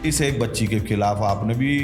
इस एक बच्ची के खिलाफ आपने भी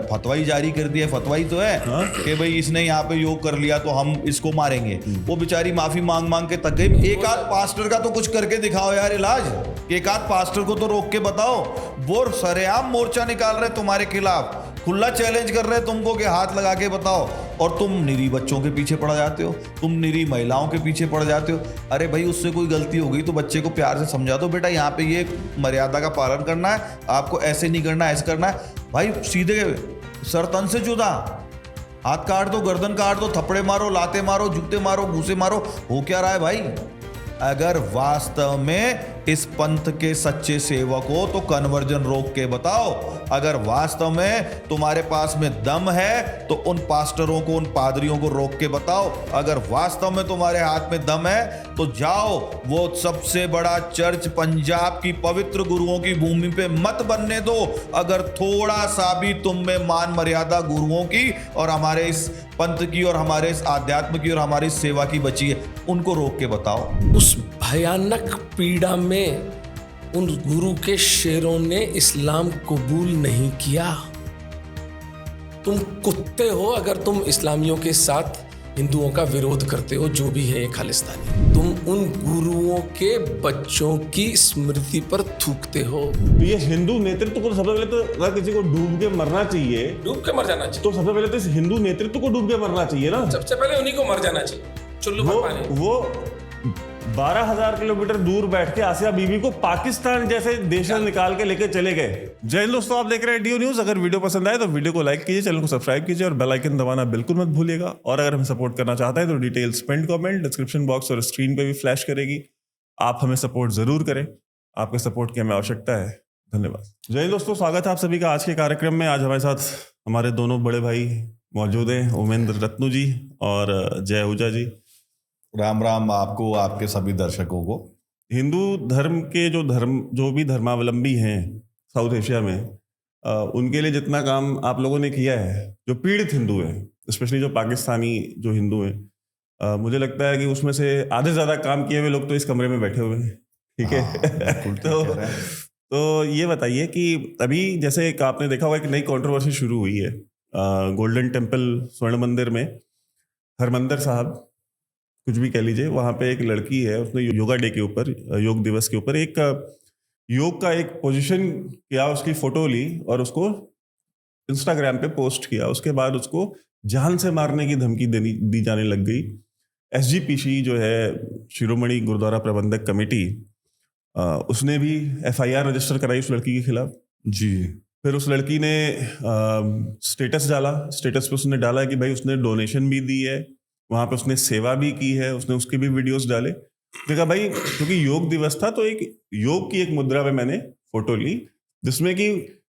फतवाई जारी कर दिया। फतवाई तो है कि भाई इसने यहाँ पे योग कर लिया तो हम इसको मारेंगे। वो बेचारी माफी मांग मांग के तक गई। एक आध पास्टर का तो कुछ करके दिखाओ यार इलाज। एक आध पास्टर को तो रोक के बताओ। वो सरेआम मोर्चा निकाल रहे तुम्हारे खिलाफ, खुला चैलेंज कर रहे हैं तुमको कि हाथ लगा के बताओ, और तुम निरी बच्चों के पीछे पड़ जाते हो, तुम निरी महिलाओं के पीछे पड़ जाते हो। अरे भाई उससे कोई गलती हो गई तो बच्चे को प्यार से समझा दो, बेटा यहाँ पे ये मर्यादा का पालन करना है, आपको ऐसे नहीं करना, ऐसे करना है। भाई सीधे सर तन से जुदा, हाथ काट दो, गर्दन काट दो, थप्पड़े मारो, लाते मारो, जूते मारो, घूसे मारो। हो क्या रहा है भाई? अगर वास्तव में इस पंथ के सच्चे सेवक हो तो कन्वर्जन रोक के बताओ। अगर वास्तव में तुम्हारे पास में दम है तो उन पास्टरों को, उन पादरियों को रोक के बताओ। अगर वास्तव में तुम्हारे हाथ में दम है तो जाओ वो सबसे बड़ा चर्च पंजाब की पवित्र गुरुओं की भूमि पे मत बनने दो। अगर थोड़ा सा भी तुम में मान मर्यादा गुरुओं की और हमारे इस पंथ की और हमारे इस आध्यात्म की और हमारी सेवा की बची है, उनको रोक के बताओ। उस भयानक पीड़ा में उन गुरु के शेरों ने इस्लाम कबूल नहीं किया। तुम कुत्ते हो अगर तुम इस्लामियों के साथ हिंदुओं का विरोध करते हो, जो भी है ये खालिस्तानी। तुम उन गुरुओं के बच्चों की स्मृति पर थूकते हो। तो ये हिंदू नेतृत्व को सबसे पहले तो अगर किसी को डूब के मरना चाहिए, डूब के मर जाना चाहिए, तो सबसे पहले तो इस हिंदू नेतृत्व को डूब के मरना चाहिए ना। सबसे पहले उन्हीं को मर जाना चाहिए, चुल्लू भर पानी। वो 12,000 किलोमीटर दूर बैठ के आसिया बीबी को पाकिस्तान जैसे देश में निकाल के लेके चले गए। जय हिंद दोस्तों, आप देख रहे हैं DO न्यूज। अगर वीडियो पसंद आए तो वीडियो को लाइक कीजिए, चैनल को सब्सक्राइब कीजिए और बेल आइकन दबाना बिल्कुल मत भूलिएगा। और अगर हमें सपोर्ट करना चाहता है तो details pin comment, description box और स्क्रीन पे भी फ्लैश करेगी। आप हमें सपोर्ट जरूर करें, आपके सपोर्ट की हमें आवश्यकता है। धन्यवाद। जय हिंद दोस्तों, स्वागत है आप सभी का आज के कार्यक्रम में। आज हमारे साथ हमारे दोनों बड़े भाई मौजूद हैं, उमेंद्र रत्नू जी और जय आहूजा जी। राम राम आपको, आपके सभी दर्शकों को। हिंदू धर्म के जो भी धर्मावलंबी हैं साउथ एशिया में, उनके लिए जितना काम आप लोगों ने किया है, जो पीड़ित हिंदू हैं, स्पेशली जो पाकिस्तानी जो हिंदू हैं, मुझे लगता है कि उसमें से आधे ज्यादा काम किए हुए लोग तो इस कमरे में बैठे हुए हैं। ठीक है। तो ये बताइए कि अभी जैसे एक आपने देखा होगा कि नई कंट्रोवर्सी शुरू हुई है गोल्डन टेम्पल स्वर्ण मंदिर में, हरमंदिर साहब कुछ भी कह लीजिए, वहां पे एक लड़की है, उसने योगा डे के ऊपर, योग दिवस के ऊपर एक योग का एक पोजीशन किया, उसकी फोटो ली और उसको इंस्टाग्राम पे पोस्ट किया। उसके बाद उसको जान से मारने की धमकी दी जाने लग गई। SGPC जो है शिरोमणि गुरुद्वारा प्रबंधक कमेटी, उसने भी FIR रजिस्टर कराई उस लड़की के खिलाफ जी। फिर उस लड़की ने स्टेटस डाला, स्टेटस पे उसने डाला कि भाई उसने डोनेशन भी दी है, वहां पे उसने सेवा भी की है, उसने उसके भी वीडियोस डाले। देखा भाई, क्योंकि योग दिवस था तो एक योग की एक मुद्रा में मैंने फोटो ली, जिसमें कि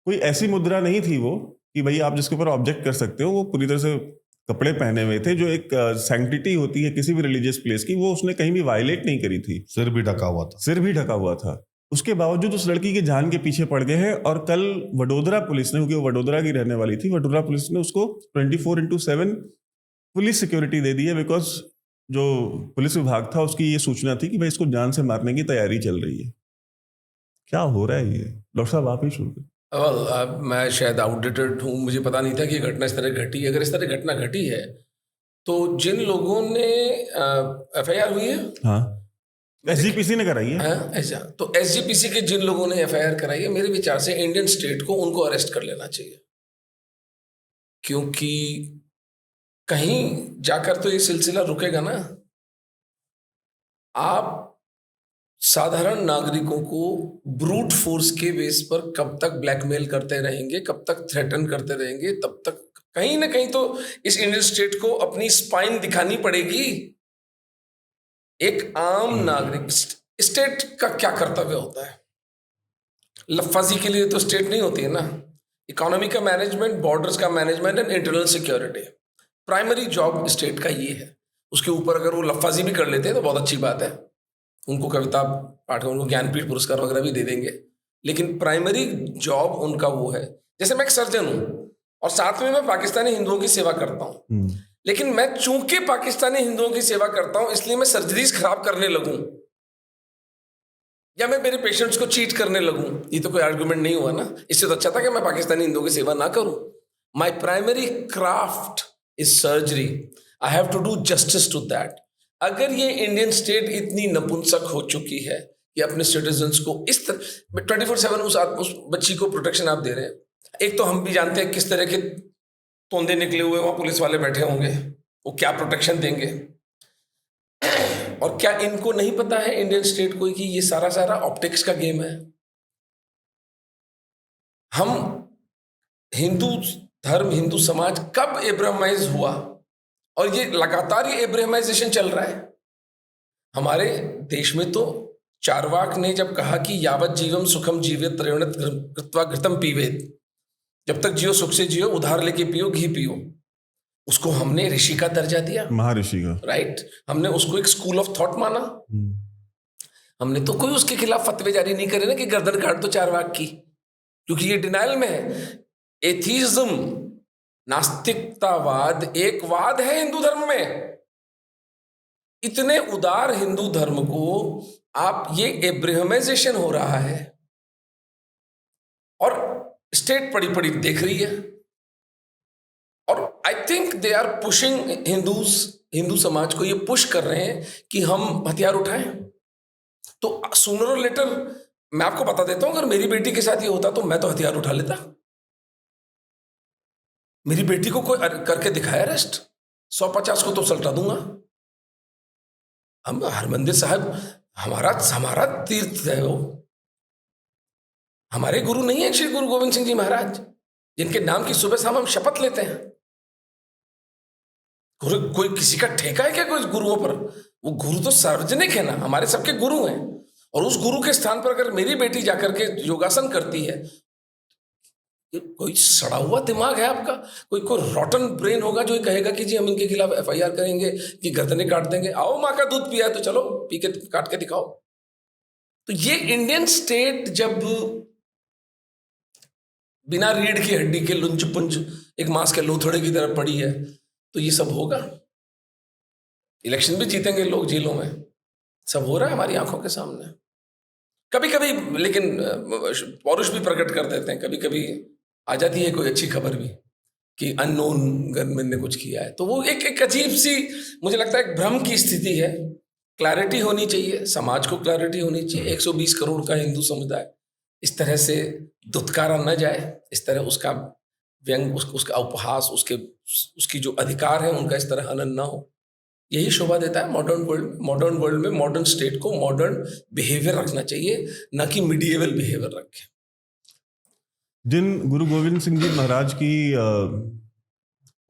कोई ऐसी मुद्रा नहीं थी वो कि भाई आप जिसके ऊपर ऑब्जेक्ट कर सकते हो। वो पूरी तरह से कपड़े पहने हुए थे, जो एक सैंक्टिटी होती है किसी भी रिलीजियस प्लेस की, वो उसने कहीं भी वायलेट नहीं करी थी। सिर भी ढका हुआ था, सिर भी ढका हुआ था। उसके बावजूद उस लड़की के जान के पीछे पड़ गए हैं। और कल वडोदरा पुलिस ने, क्योंकि वो वडोदरा की रहने वाली थी, वडोदरा पुलिस ने उसको 24/7 पुलिस सिक्योरिटी दे दी है। बिकॉज जो पुलिस विभाग था उसकी ये सूचना थी कि भाई इसको जान से मारने की तैयारी चल रही है। क्या हो रहा है ये? डॉक्टर साहब आप ही शुरू करें। मैं शायद आउटडेटेड हूँ, मुझे पता नहीं था कि घटना इस तरह घटी। अगर इस तरह घटना घटी है तो जिन लोगों ने FIR हुई है, हाँ, SGPC ने कराई है। ऐसा तो SGPC के जिन लोगों ने FIR कराई है, मेरे विचार से इंडियन स्टेट को उनको अरेस्ट कर लेना चाहिए। क्योंकि कहीं जाकर तो ये सिलसिला रुकेगा ना। आप साधारण नागरिकों को ब्रूट फोर्स के बेस पर कब तक ब्लैकमेल करते रहेंगे, कब तक थ्रेटन करते रहेंगे, तब तक कहीं ना कहीं तो इस इंडियन स्टेट को अपनी स्पाइन दिखानी पड़ेगी। एक आम नागरिक, स्टेट का क्या कर्तव्य होता है? लफाजी के लिए तो स्टेट नहीं होती है ना। इकोनॉमी का मैनेजमेंट, बॉर्डर्स का management and internal security, primary job state का ये है। उसके ऊपर अगर वो लफाजी भी कर लेते हैं तो बहुत अच्छी बात है, उनको कविता पाठ, उनको ज्ञानपीठ पुरस्कार वगैरह भी दे देंगे। लेकिन प्राइमरी जॉब उनका वो है। जैसे मैं एक सर्जन हूँ और साथ में मैं पाकिस्तानी हिंदुओं की सेवा करता हूँ, लेकिन मैं चूंकि पाकिस्तानी हिंदुओं की सेवा करता हूँ इसलिए मैं सर्जरीज खराब करने लगूं, या मैं मेरे पेशेंट्स को चीट करने लगूं, ये तो कोई आर्गुमेंट नहीं हुआ ना। इससे तो अच्छा था कि मैं पाकिस्तानी हिंदुओं की सेवा ना करूं। My primary craft is surgery, I have to do justice to that. अगर ये इंडियन स्टेट इतनी नपुंसक हो चुकी है कि अपने सिटीजन्स को इस तरह 24/7 उस बच्ची को प्रोटेक्शन आप दे रहे हैं, एक तो हम भी जानते हैं किस तरह के तोंदे निकले हुए वहां पुलिस वाले बैठे होंगे, वो क्या प्रोटेक्शन देंगे। और क्या इनको नहीं पता है इंडियन स्टेट को कि ये सारा ऑप्टिक्स का गेम है। हम हिंदू धर्म, हिंदू समाज कब एब्राहमाइज हुआ, और ये लगातार ये एब्राहमाइजेशन चल रहा है। हमारे देश में तो चारवाक ने जब कहा कि यावत जीवम सुखम जीवेत त्रयोणत कृत्वा घृतम पीवेत, जब तक जियो सुख से जियो, उधार लेके पियो, घी पियो, उसको हमने ऋषि का दर्जा दिया, महर्षि का, राइट। हमने उसको एक स्कूल ऑफ थॉट माना। हमने तो कोई उसके खिलाफ फतवे जारी नहीं करे ना कि गर्दन काट दो चारवाक की, क्योंकि ये डिनाइल में है। एथीज्म, नास्तिकतावाद एक वाद है हिंदू धर्म में। इतने उदार हिंदू धर्म को आप, ये एब्राहमाइजेशन हो रहा है और स्टेट पड़ी पड़ी देख रही है। और I think they are pushing Hindu समाज को ये पुश कर रहे हैं कि हम हथियार उठाएं। तो सूनर और लेटर, मैं आपको बता देता हूं, अगर मेरी बेटी के साथ ये होता तो मैं तो हथियार उठा लेता। मेरी बेटी को कोई करके दिखाया अरेस्ट, 150 को तो सल्टा दूंगा। हम हरमंदिर साहब हमारा तीर्थ है, वो हमारे गुरु नहीं है श्री गुरु गोविंद सिंह जी महाराज, जिनके नाम की सुबह शाम हम शपथ लेते हैं। कोई किसी का ठेका है क्या कोई गुरुओं पर? वो गुरु तो सार्वजनिक है ना, हमारे सबके गुरु हैं। और उस गुरु के स्थान पर अगर मेरी बेटी जाकर के योगासन करती है, कोई सड़ा हुआ दिमाग है आपका? कोई रॉटन ब्रेन होगा जो कहेगा कि जी हम इनके खिलाफ FIR करेंगे, कि गर्दनें काट देंगे। आओ, माँ का दूध पिया है तो चलो पी के काट के दिखाओ। तो ये इंडियन स्टेट जब बिना रीढ़ की हड्डी के लुंज पुंज एक मांस के लोथड़े की तरफ पड़ी है, तो ये सब होगा। इलेक्शन भी जीतेंगे लोग जेलों में, सब हो रहा है हमारी आंखों के सामने। कभी कभी लेकिन पौरुष भी प्रकट कर देते हैं, कभी कभी आ जाती है कोई अच्छी खबर भी कि अननोन गनमैन ने कुछ किया है, तो वो एक अजीब सी, मुझे लगता है एक भ्रम की स्थिति है। क्लैरिटी होनी चाहिए, समाज को क्लैरिटी होनी चाहिए। 120 करोड़ का हिंदू समुदाय इस तरह से दुत्कारा न जाए, इस तरह उसका व्यंग, उसका उपहास, उसकी जो अधिकार है उनका इस तरह हनन ना हो। यही शोभा देता है मॉडर्न वर्ल्ड में मॉडर्न स्टेट को मॉडर्न बिहेवियर रखना चाहिए, ना कि मिडिएवल बिहेवियर रखें। जिन गुरु गोविंद सिंह जी महाराज की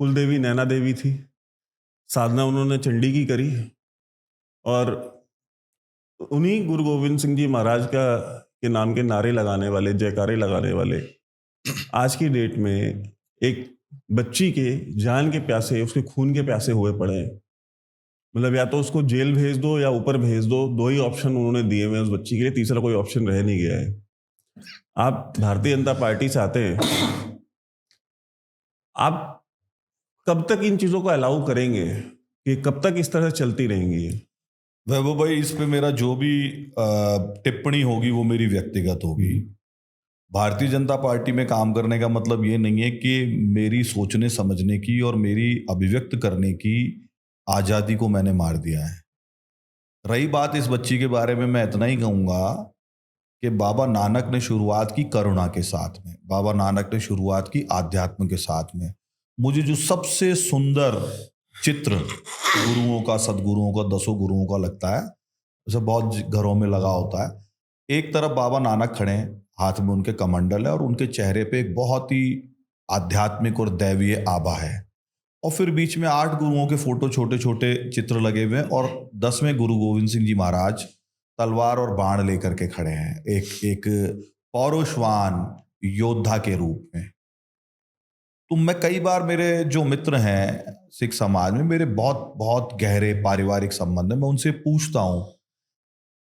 कुल देवी नैना देवी थी, साधना उन्होंने चंडी की करी, और उन्हीं गुरु गोविंद सिंह जी महाराज के नाम के नारे लगाने वाले, जयकारे लगाने वाले आज की डेट में एक बच्ची के जान के प्यासे, उसके खून के प्यासे हुए पड़े हैं। मतलब या तो उसको जेल भेज दो या ऊपर भेज दो, दो ही ऑप्शन उन्होंने दिए हुए उस बच्ची के लिए, तीसरा कोई ऑप्शन रह नहीं गया है। आप भारतीय जनता पार्टी से आते हैं, आप कब तक इन चीजों को अलाउ करेंगे कि कब तक इस तरह चलती रहेंगी? वैभव भाई, इस पे मेरा जो भी टिप्पणी होगी वो मेरी व्यक्तिगत होगी। भारतीय जनता पार्टी में काम करने का मतलब ये नहीं है कि मेरी सोचने समझने की और मेरी अभिव्यक्त करने की आज़ादी को मैंने मार दिया है। रही बात इस बच्ची के बारे में, मैं इतना ही कहूँगा कि बाबा नानक ने शुरुआत की करुणा के साथ में, बाबा नानक ने शुरुआत की आध्यात्म के साथ में। मुझे जो सबसे सुंदर चित्र गुरुओं का, सदगुरुओं का, 10 गुरुओं का लगता है, जैसे बहुत घरों में लगा होता है, एक तरफ बाबा नानक खड़े हैं, हाथ में उनके कमंडल है और उनके चेहरे पे एक बहुत ही आध्यात्मिक और दैवीय आभा है, और फिर बीच में 8 गुरुओं के फोटो, छोटे छोटे चित्र लगे हुए हैं, और 10वें गुरु गोविंद सिंह जी महाराज तलवार और बाण लेकर के खड़े हैं, एक पौरुषवान योद्धा के रूप में। तो मैं कई बार, मेरे जो मित्र हैं सिख समाज में, मेरे बहुत बहुत गहरे पारिवारिक संबंध है, मैं उनसे पूछता हूं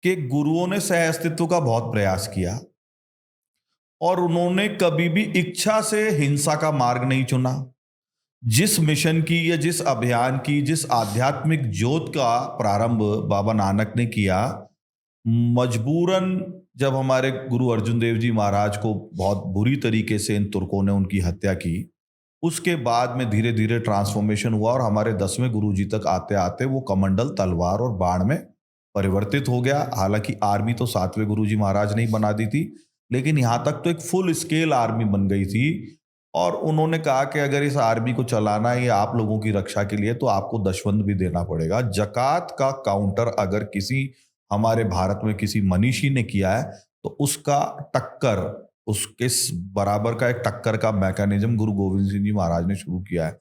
कि गुरुओं ने सह अस्तित्व का बहुत प्रयास किया और उन्होंने कभी भी इच्छा से हिंसा का मार्ग नहीं चुना। जिस मिशन की या जिस अभियान की, जिस आध्यात्मिक ज्योत का प्रारंभ बाबा नानक ने किया, मजबूरन जब हमारे गुरु अर्जुन देव जी महाराज को बहुत बुरी तरीके से इन तुर्कों ने उनकी हत्या की, उसके बाद में धीरे धीरे ट्रांसफॉर्मेशन हुआ और हमारे 10वें गुरु जी तक आते आते वो कमंडल, तलवार और बाण में परिवर्तित हो गया। हालांकि आर्मी तो 7वें गुरु जी महाराज ने ही बना दी थी, लेकिन यहाँ तक तो एक फुल स्केल आर्मी बन गई थी। और उन्होंने कहा कि अगर इस आर्मी को चलाना है आप लोगों की रक्षा के लिए तो आपको दशवंध भी देना पड़ेगा। जकात का काउंटर अगर किसी हमारे भारत में किसी मनीषी ने किया है तो उसका टक्कर, उसके बराबर का एक टक्कर का मैकेनिज्म गुरु गोविंद सिंह जी महाराज ने शुरू किया है।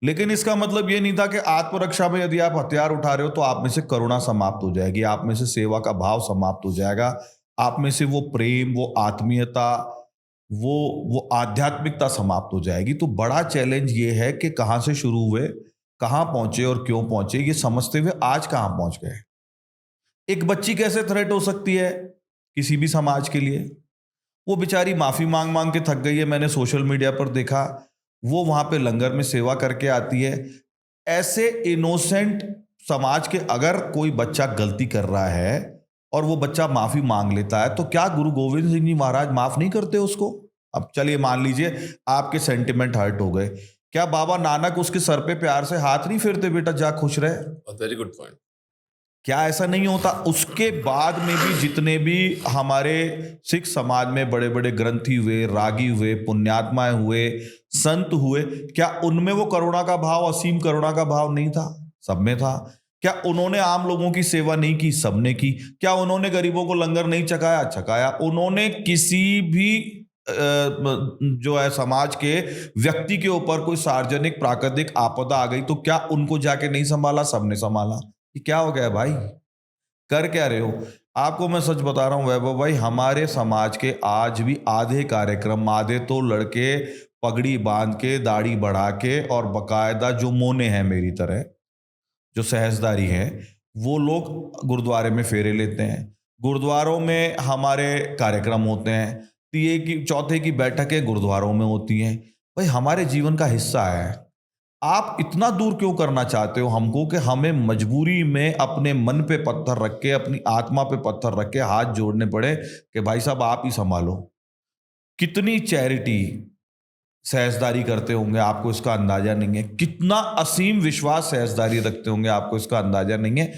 लेकिन इसका मतलब ये नहीं था कि आत्मरक्षा में यदि आप हथियार उठा रहे हो तो आप में से करुणा समाप्त हो जाएगी, आप में से सेवा का भाव समाप्त हो जाएगा, आप में से वो प्रेम, वो आत्मीयता, वो आध्यात्मिकता समाप्त हो जाएगी। तो बड़ा चैलेंज ये है कि कहाँ से शुरू हुए, कहाँ पहुंचे और क्यों पहुंचे, ये समझते हुए आज कहाँ पहुंच गए। एक बच्ची कैसे थ्रेट हो सकती है किसी भी समाज के लिए? वो बेचारी माफी मांग मांग के थक गई है, मैंने सोशल मीडिया पर देखा, वो वहां पे लंगर में सेवा करके आती है। ऐसे इनोसेंट समाज के अगर कोई बच्चा गलती कर रहा है और वो बच्चा माफी मांग लेता है तो क्या गुरु गोविंद सिंह जी महाराज माफ नहीं करते उसको? अब चलिए मान लीजिए आपके सेंटिमेंट हर्ट हो गए, क्या बाबा नानक उसके सर पे प्यार से हाथ नहीं फेरते, बेटा जा खुश रहे? Very good point. क्या ऐसा नहीं होता? उसके बाद में भी जितने भी हमारे सिख समाज में बड़े बड़े ग्रंथी हुए, रागी हुए, पुण्यात्माएं हुए, संत हुए, क्या उनमें वो करुणा का भाव, असीम करुणा का भाव नहीं था? सब में था। क्या उन्होंने आम लोगों की सेवा नहीं की? सबने की। क्या उन्होंने गरीबों को लंगर नहीं चखाया? चखाया। उन्होंने किसी भी जो है समाज के व्यक्ति के ऊपर कोई सार्वजनिक प्राकृतिक आपदा आ गई तो क्या उनको जाके नहीं संभाला? सबने संभाला। ये क्या हो गया भाई? कर क्या रहे हो? आपको मैं सच बता रहा हूं वैभव भाई, हमारे समाज के आज भी आधे कार्यक्रम, आधे तो लड़के पगड़ी बांध के, दाढ़ी बढ़ा के और बकायदा जो मोने हैं मेरी तरह, जो सहजदारी हैं, वो लोग गुरुद्वारे में फेरे लेते हैं, गुरुद्वारों में हमारे कार्यक्रम होते हैं, तीये की चौथे की बैठकें गुरुद्वारों में होती हैं। भाई हमारे जीवन का हिस्सा है। आप इतना दूर क्यों करना चाहते हो हमको कि हमें मजबूरी में अपने मन पे पत्थर रख के, अपनी आत्मा पे पत्थर रख के हाथ जोड़ने पड़े कि भाई साहब आप ही संभालो? कितनी चैरिटी, सहजदारी करते होंगे आपको इसका अंदाजा नहीं है। कितना असीम विश्वास सहजदारी रखते होंगे आपको इसका अंदाजा नहीं है।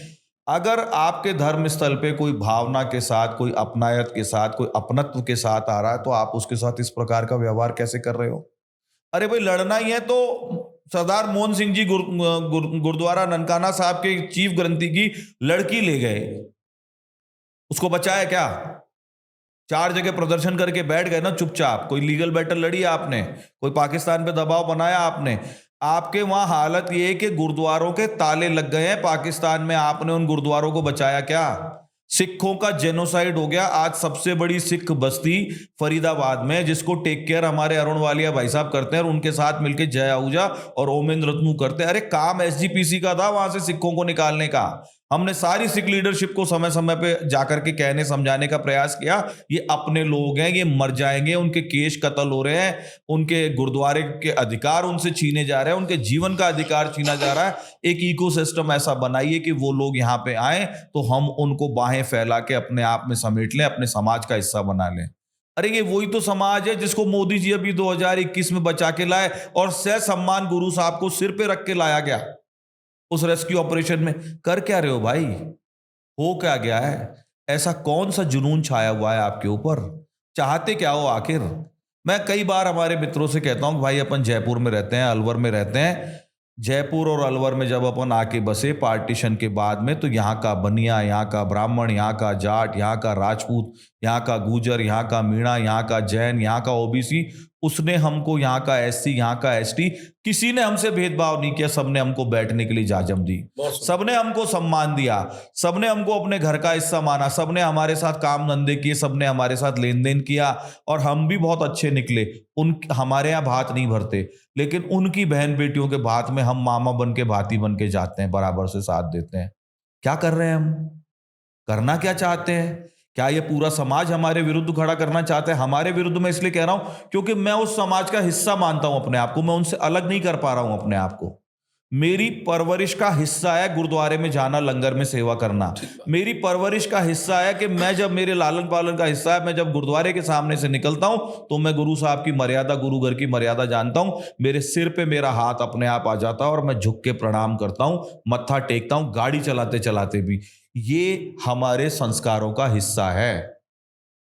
अगर आपके धर्म स्थल पे कोई भावना के साथ, कोई अपनायत के साथ, कोई अपनत्व के साथ आ रहा है तो आप उसके साथ इस प्रकार का व्यवहार कैसे कर रहे हो? अरे भाई लड़ना ही है तो सरदार मोहन सिंह जी गुरुद्वारा ननकाना साहब के चीफ ग्रंथी की लड़की ले गए, उसको बचाया क्या? 4 जगह प्रदर्शन करके बैठ गए ना चुपचाप। कोई लीगल बैटल लड़ी आपने? कोई पाकिस्तान पे दबाव बनाया आपने? आपके वहां हालत ये है कि गुरुद्वारों के ताले लग गए हैं पाकिस्तान में, आपने उन गुरुद्वारों को बचाया क्या? सिखों का जेनोसाइड हो गया। आज सबसे बड़ी सिख बस्ती फरीदाबाद में, जिसको टेक केयर हमारे अरुण वालिया भाई साहब करते हैं और उनके साथ मिलकर जय आहूजा और ओमेंद्र रत्नू करते हैं। अरे काम एसजीपीसी का था वहां से सिखों को निकालने का। हमने सारी सिख लीडरशिप को समय समय पे जाकर के कहने समझाने का प्रयास किया, ये अपने लोग हैं, ये मर जाएंगे, उनके केस कत्ल हो रहे हैं, उनके गुरुद्वारे के अधिकार उनसे छीने जा रहे हैं, उनके जीवन का अधिकार छीना जा रहा है। एक इकोसिस्टम ऐसा बनाइए कि वो लोग यहाँ पे आए तो हम उनको बाहें फैला के अपने आप में समेट लें, अपने समाज का हिस्सा बना लें। अरे ये वही तो समाज है जिसको मोदी जी अभी 2021 में बचा के लाए और सह सम्मान गुरु साहब को सिर पे रख के लाया गया उस रेस्क्यू ऑपरेशन में। कर क्या रहे हो भाई? हो क्या गया है? ऐसा कौन सा जुनून छाया हुआ है आपके ऊपर? चाहते क्या हो आखिर? मैं कई बार हमारे मित्रों से कहता हूं भाई अपन जयपुर में रहते हैं, अलवर में रहते हैं। जयपुर और अलवर में जब अपन आके बसे पार्टीशन के बाद में, तो यहाँ का बनिया, यहाँ का ब्राह्मण, यहाँ का जाट, यहाँ का राजपूत, यहाँ का गुजर, यहाँ का मीणा, यहाँ का जैन, यहाँ का ओबीसी, उसने हमको, यहाँ का एससी, यहाँ का एसटी, किसी ने हमसे भेदभाव नहीं किया। सबने हमको बैठने के लिए इजाजत दी, सबने हमको सम्मान दिया, सबने हमको अपने घर का हिस्सा माना, सबने हमारे साथ काम धंधे किए, सबने हमारे साथ लेन देन किया और हम भी बहुत अच्छे निकले। हमारे यहाँ भात नहीं भरते, लेकिन उनकी बहन बेटियों के भात में हम मामा बन के, भाती बन के जाते हैं, बराबर से साथ देते हैं। क्या कर रहे हैं हम? करना क्या चाहते हैं? क्या ये पूरा समाज हमारे विरुद्ध खड़ा करना चाहता है? हमारे विरुद्ध मैं इसलिए कह रहा हूं क्योंकि मैं उस समाज का हिस्सा मानता हूं अपने आप को, मैं उनसे अलग नहीं कर पा रहा हूं अपने आप को। मेरी परवरिश का हिस्सा है गुरुद्वारे में जाना, लंगर में सेवा करना। मेरी परवरिश का हिस्सा है कि मैं जब, मेरे लालन पालन का हिस्सा है, मैं जब गुरुद्वारे के सामने से निकलता हूं तो मैं गुरु साहब की मर्यादा, गुरु घर की मर्यादा जानता हूं। मेरे सिर पे मेरा हाथ अपने आप आ जाता है और मैं झुक के प्रणाम करता हूं, मत्था टेकता हूं, गाड़ी चलाते चलाते भी। ये हमारे संस्कारों का हिस्सा है।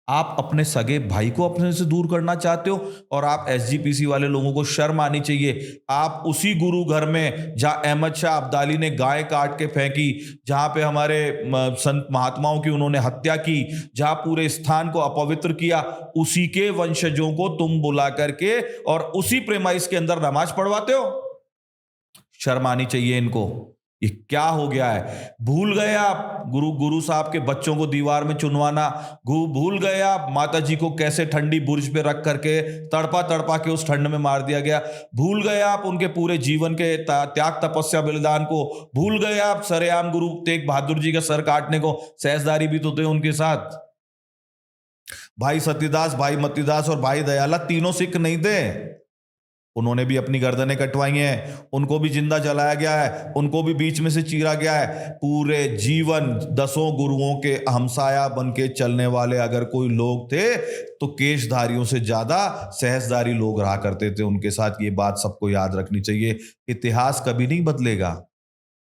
आप अपने सगे भाई को अपने से दूर करना चाहते हो और आप एसजीपीसी वाले लोगों को शर्म आनी चाहिए। आप उसी गुरु घर में जहां अहमद शाह अब्दाली ने गाय काट के फेंकी, जहां पे हमारे संत महात्माओं की उन्होंने हत्या की, जहां पूरे स्थान को अपवित्र किया, उसी के वंशजों को तुम बुला करके और उसी प्रेमाइस के अंदर नमाज पढ़वाते हो। शर्म आनी चाहिए इनको। ये क्या हो गया है? भूल गए आप गुरु साहब के बच्चों को दीवार में चुनवाना, भूल गए आप माता जी को कैसे ठंडी बुर्ज पे रख करके तड़पा तड़पा के उस ठंड में मार दिया गया, भूल गए आप उनके पूरे जीवन के त्याग तपस्या बलिदान को, भूल गए आप सरेआम गुरु तेग बहादुर जी का सर काटने को, सहजदारी भी तो थे उनके साथ। भाई सत्यदास, भाई मतीदास और भाई दयाला तीनों सिख नहीं थे, उन्होंने भी अपनी गर्दनें कटवाई हैं, उनको भी जिंदा जलाया गया है, उनको भी बीच में से चीरा गया है। पूरे जीवन 10 गुरुओं के हमसाया बन के चलने वाले अगर कोई लोग थे तो केशधारियों से ज्यादा सहजदारी लोग रहा करते थे उनके साथ। ये बात सबको याद रखनी चाहिए। इतिहास कभी नहीं बदलेगा,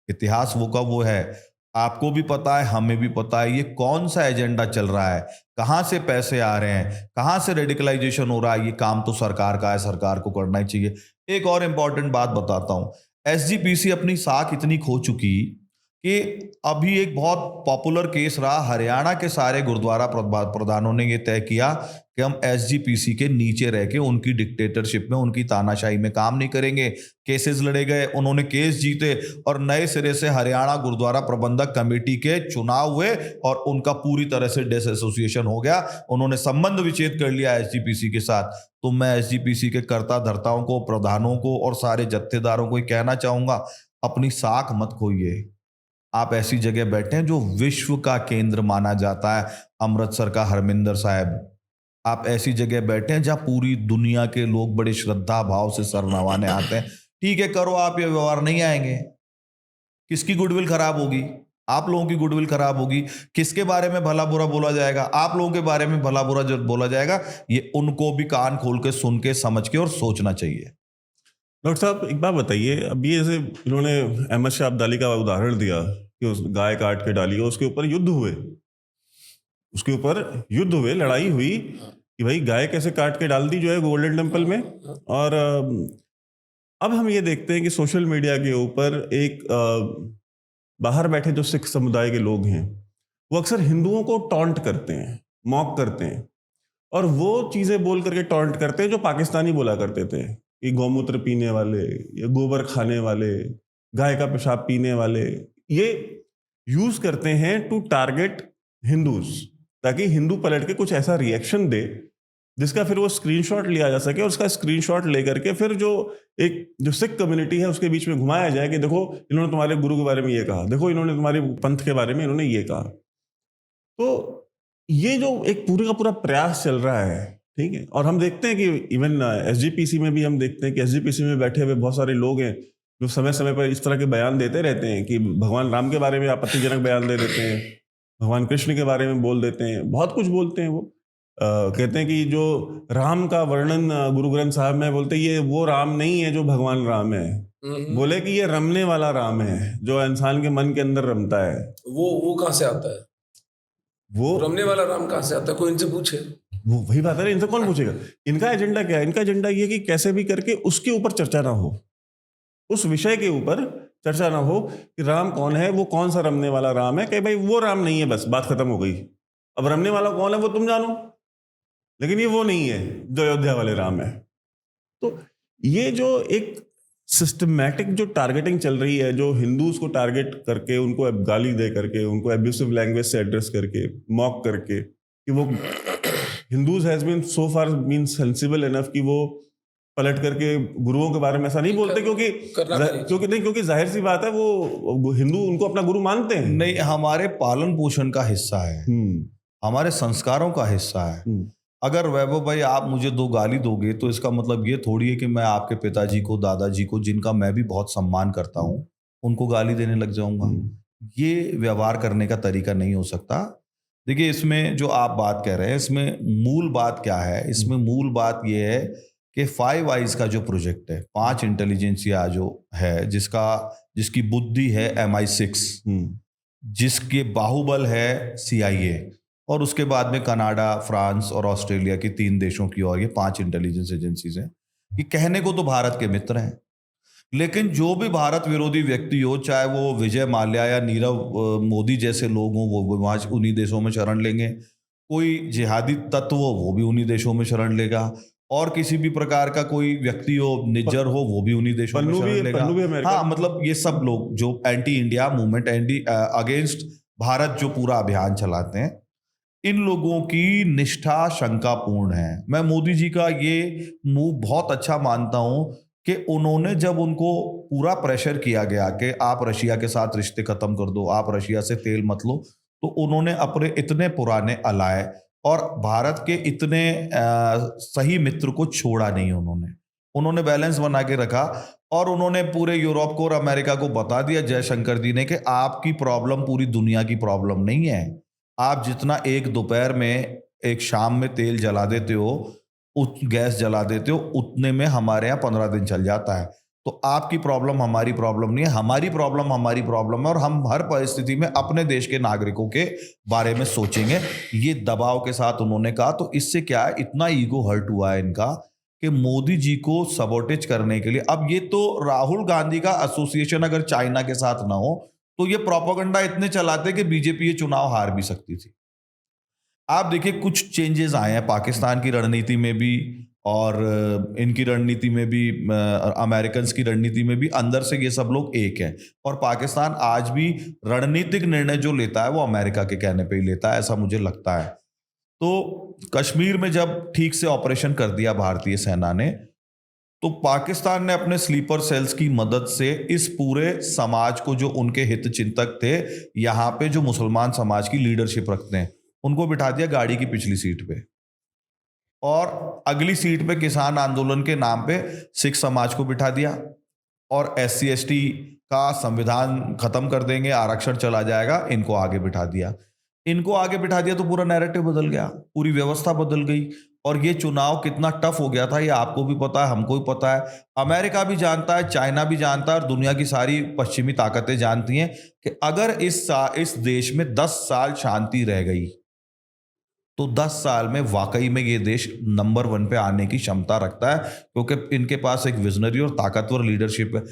इतिहास वो का वो है। आपको भी पता है, हमें भी पता है ये कौन सा एजेंडा चल रहा है, कहां से पैसे आ रहे हैं, कहां से रेडिकलाइजेशन हो रहा है। ये काम तो सरकार का है, सरकार को करना ही चाहिए। एक और इंपॉर्टेंट बात बताता हूं, एसजीपीसी अपनी साख इतनी खो चुकी कि अभी एक बहुत पॉपुलर केस रहा, हरियाणा के सारे गुरुद्वारा प्रधानों ने ये तय किया कि हम एसजीपीसी के नीचे रह के उनकी डिक्टेटरशिप में, उनकी तानाशाही में काम नहीं करेंगे। केसेस लड़े गए, उन्होंने केस जीते और नए सिरे से हरियाणा गुरुद्वारा प्रबंधक कमेटी के चुनाव हुए और उनका पूरी तरह से डिसएसोसिएशन हो गया। उन्होंने संबंध विच्छेद कर लिया एसजीपीसी के साथ। तो मैं एसजीपीसी के कर्ता धर्ताओं को, प्रधानों को और सारे जत्थेदारों को कहना चाहूंगा, अपनी साख मत खोइए। आप ऐसी जगह बैठे हैं जो विश्व का केंद्र माना जाता है, अमृतसर का हरमिंदर साहिब। आप ऐसी जगह बैठे हैं जहां पूरी दुनिया के लोग बड़े श्रद्धा भाव से सर नवाने आते हैं। ठीक है, करो आप ये व्यवहार, नहीं आएंगे, किसकी गुडविल खराब होगी? आप लोगों की गुडविल खराब होगी। किसके बारे में भला बुरा बोला जाएगा? आप लोगों के बारे में भला बुरा जो बोला जाएगा। ये उनको भी कान खोल के सुन के समझ के और सोचना चाहिए। डॉक्टर साहब एक बात बताइए, अभी जैसे इन्होंने अहमद शाह अब्दाली का उदाहरण दिया कि उस गाय काट के डाली, उसके ऊपर युद्ध हुए, उसके ऊपर युद्ध हुए, लड़ाई हुई कि भाई गाय कैसे काट के डाल दी जो है गोल्डन टेम्पल में। और अब हम ये देखते हैं कि सोशल मीडिया के ऊपर एक बाहर बैठे जो सिख समुदाय के लोग हैं वो अक्सर हिंदुओं को टॉन्ट करते हैं, मॉक करते हैं, और वो चीज़ें बोल करके टॉन्ट करते हैं जो पाकिस्तानी बोला करते थे कि गौमूत्र पीने वाले या गोबर खाने वाले, गाय का पेशाब पीने वाले। ये यूज करते हैं टू टारगेट हिंदूज, ताकि हिंदू पलट के कुछ ऐसा रिएक्शन दे जिसका फिर वो स्क्रीनशॉट लिया जा सके और उसका स्क्रीनशॉट लेकर के फिर जो सिख कम्युनिटी है उसके बीच में घुमाया जाए कि देखो इन्होंने तुम्हारे गुरु के बारे में ये कहा, देखो इन्होंने तुम्हारे पंथ के बारे में इन्होंने ये कहा। तो ये जो एक पूरे का पूरा प्रयास चल रहा है, ठीक है, और हम देखते हैं कि इवन एसजीपीसी में भी हम देखते हैं कि एसजीपीसी में बैठे हुए बहुत सारे लोग हैं जो समय समय पर इस तरह के बयान देते रहते हैं कि भगवान राम के बारे में आपत्तिजनक बयान दे देते हैं, भगवान कृष्ण के बारे में बोल देते हैं, बहुत कुछ बोलते हैं। वो कहते हैं कि जो राम का वर्णन गुरु ग्रंथ साहब में बोलते हैं, ये वो राम नहीं है जो भगवान राम है, बोले कि ये रमने वाला राम है जो इंसान के मन के अंदर रमता है। वो कहाँ से आता है? वो रमने वाला राम कहाँ से आता है? कोई इनसे पूछे। वो वही बात है, इनसे कौन पूछेगा? इनका एजेंडा क्या है? इनका एजेंडा ये कि कैसे भी करके उसके ऊपर चर्चा ना हो, उस विषय के ऊपर चर्चा ना हो कि राम कौन है, वो कौन सा रमने वाला राम है, कि भाई वो राम नहीं है, बस बात खत्म हो गई। अब रमने वाला कौन है वो तुम जानो, लेकिन ये वो नहीं है जो अयोध्या वाले राम है। तो ये जो एक सिस्टमैटिक जो टारगेटिंग चल रही है, जो हिंदूज को टारगेट करके उनको गाली दे करके, उनको एब्यूसिव लैंग्वेज से एड्रेस करके, मॉक करके, कि वो Hindus has been so far been sensible enough कि वो पलट करके गुरुओं के बारे में ऐसा नहीं बोलते, क्योंकि जाहिर सी बात है वो हिंदू उनको अपना गुरु मानते हैं। नहीं, हमारे पालन पोषण का हिस्सा है, हमारे संस्कारों का हिस्सा है। अगर वैभव भाई आप मुझे 2 गाली दोगे तो इसका मतलब ये थोड़ी है कि मैं आपके पिताजी को, दादाजी को, जिनका मैं भी बहुत सम्मान करता हूँ, उनको गाली देने लग जाऊंगा। ये व्यवहार करने का तरीका नहीं हो सकता। देखिए, इसमें जो आप बात कह रहे हैं, इसमें मूल बात क्या है? इसमें मूल बात ये है कि 5 आइज का जो प्रोजेक्ट है, 5 इंटेलिजेंसिया जो है, जिसकी बुद्धि है MI6, जिसके बाहुबल है CIA, और उसके बाद में कनाडा, फ्रांस और ऑस्ट्रेलिया की 3 देशों की, और ये 5 इंटेलिजेंस एजेंसीज हैं। ये कहने को तो भारत के मित्र हैं, लेकिन जो भी भारत विरोधी व्यक्ति हो, चाहे वो विजय माल्या या नीरव मोदी जैसे लोग हों, वो वहाँ उन्हीं देशों में शरण लेंगे। कोई जिहादी तत्व हो, वो भी उन्हीं देशों में शरण लेगा। और किसी भी प्रकार का कोई व्यक्ति हो, निज्जर हो, वो भी उन्हीं देशों में शरण लेगा। हाँ, मतलब ये सब लोग जो anti India movement, against Bharat जो पूरा अभियान चलाते हैं, इन लोगों की निष्ठा शंकापूर्ण है। मैं मोदी जी का ये मूव बहुत अच्छा मानता हूं कि उन्होंने, जब उनको पूरा प्रेशर किया गया कि आप रशिया के साथ रिश्ते खत्म कर दो, आप रशिया से तेल मत लो, तो उन्होंने अपने इतने पुराने अलाय और भारत के इतने सही मित्र को छोड़ा नहीं। उन्होंने बैलेंस बना के रखा, और उन्होंने पूरे यूरोप को और अमेरिका को बता दिया, जयशंकर जी ने, कि आपकी प्रॉब्लम पूरी दुनिया की प्रॉब्लम नहीं है। आप जितना एक दोपहर में, एक शाम में तेल जला देते हो, गैस जला देते हो, उतने में हमारे यहाँ 15 दिन चल जाता है। तो आपकी प्रॉब्लम हमारी प्रॉब्लम नहीं है, हमारी प्रॉब्लम है, और हम हर परिस्थिति में अपने देश के नागरिकों के बारे में सोचेंगे। ये दबाव के साथ उन्होंने कहा। तो इससे क्या है, इतना ईगो हर्ट हुआ है इनका कि मोदी जी को सबोटेज करने के लिए, अब ये तो राहुल गांधी का एसोसिएशन अगर चाइना के साथ ना हो तो ये प्रोपेगेंडा इतने चलाते कि बीजेपी ये चुनाव हार भी सकती थी। आप देखिए, कुछ चेंजेस आए हैं पाकिस्तान की रणनीति में भी, और इनकी रणनीति में भी, अमेरिकन की रणनीति में भी। अंदर से ये सब लोग एक हैं, और पाकिस्तान आज भी रणनीतिक निर्णय जो लेता है वो अमेरिका के कहने पे ही लेता है, ऐसा मुझे लगता है। तो कश्मीर में जब ठीक से ऑपरेशन कर दिया भारतीय सेना ने, तो पाकिस्तान ने अपने स्लीपर सेल्स की मदद से इस पूरे समाज को, जो उनके हित चिंतक थे, यहाँ पे जो मुसलमान समाज की लीडरशिप रखते हैं, उनको बिठा दिया गाड़ी की पिछली सीट पे, और अगली सीट पे किसान आंदोलन के नाम पे सिख समाज को बिठा दिया, और SC/ST का संविधान खत्म कर देंगे, आरक्षण चला जाएगा, इनको आगे बिठा दिया। तो पूरा नैरेटिव बदल गया, पूरी व्यवस्था बदल गई। और ये चुनाव कितना टफ हो गया था, ये आपको भी पता है, हमको भी पता है, अमेरिका भी जानता है, चाइना भी जानता है, और दुनिया की सारी पश्चिमी ताकतें जानती हैं कि अगर इस देश में 10 साल शांति रह गई तो 10 साल में वाकई में ये देश नंबर 1 पे आने की क्षमता रखता है, क्योंकि इनके पास एक विजनरी और ताकतवर लीडरशिप है।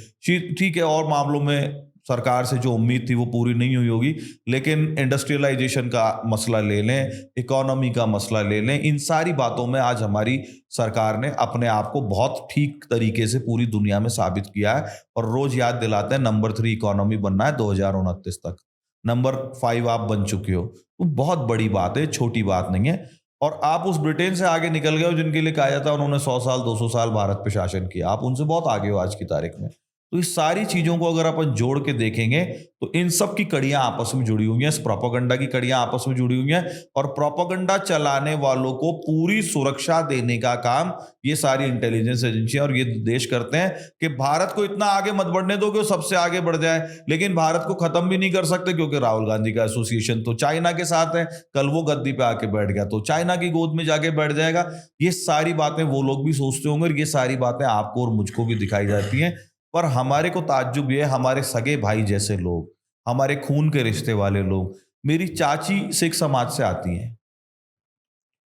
ठीक है, और मामलों में सरकार से जो उम्मीद थी वो पूरी नहीं हुई होगी, लेकिन इंडस्ट्रियलाइजेशन का मसला ले लें, इकोनॉमी का मसला ले लें, इन सारी बातों में आज हमारी सरकार ने अपने आप को बहुत ठीक तरीके से पूरी दुनिया में साबित किया है। और रोज याद दिलाते हैं, नंबर 3 इकोनॉमी बनना है 2029 तक, नंबर 5 आप बन चुके हो, तो बहुत बड़ी बात है, छोटी बात नहीं है। और आप उस ब्रिटेन से आगे निकल गए हो जिनके लिए कहा जाता है उन्होंने 100 साल 200 साल भारत पे शासन किया, आप उनसे बहुत आगे हो आज की तारीख में। तो इस सारी चीजों को अगर अपन जोड़ के देखेंगे तो इन सब की कड़ियां आपस में जुड़ी हुई हैं, इस प्रोपेगेंडा की कड़ियां आपस में जुड़ी हुई हैं, और प्रोपेगेंडा चलाने वालों को पूरी सुरक्षा देने का काम ये सारी इंटेलिजेंस एजेंसियां और ये देश करते हैं कि भारत को इतना आगे मत बढ़ने दो कि वो सबसे आगे बढ़ जाए। लेकिन भारत को खत्म भी नहीं कर सकते, क्योंकि राहुल गांधी का एसोसिएशन तो चाइना के साथ है, कल वो गद्दी पे आके बैठ गया तो चाइना की गोद में जाके बैठ जाएगा। ये सारी बातें वो लोग भी सोचते होंगे, और ये सारी बातें आपको और मुझको भी दिखाई जाती हैं। पर हमारे को ताज्जुब ये है, हमारे सगे भाई जैसे लोग, हमारे खून के रिश्ते वाले लोग, मेरी चाची सिख समाज से आती हैं,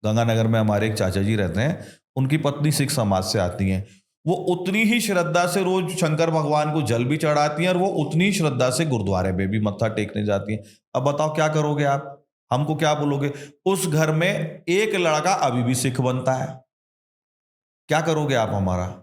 गंगानगर में हमारे एक चाचा जी रहते हैं, उनकी पत्नी सिख समाज से आती हैं। वो उतनी ही श्रद्धा से रोज शंकर भगवान को जल भी चढ़ाती हैं, और वो उतनी ही श्रद्धा से गुरुद्वारे में भी मत्था टेकने जाती हैं। अब बताओ क्या करोगे आप, हमको क्या बोलोगे? उस घर में एक लड़का अभी भी सिख बनता है, क्या करोगे आप हमारा?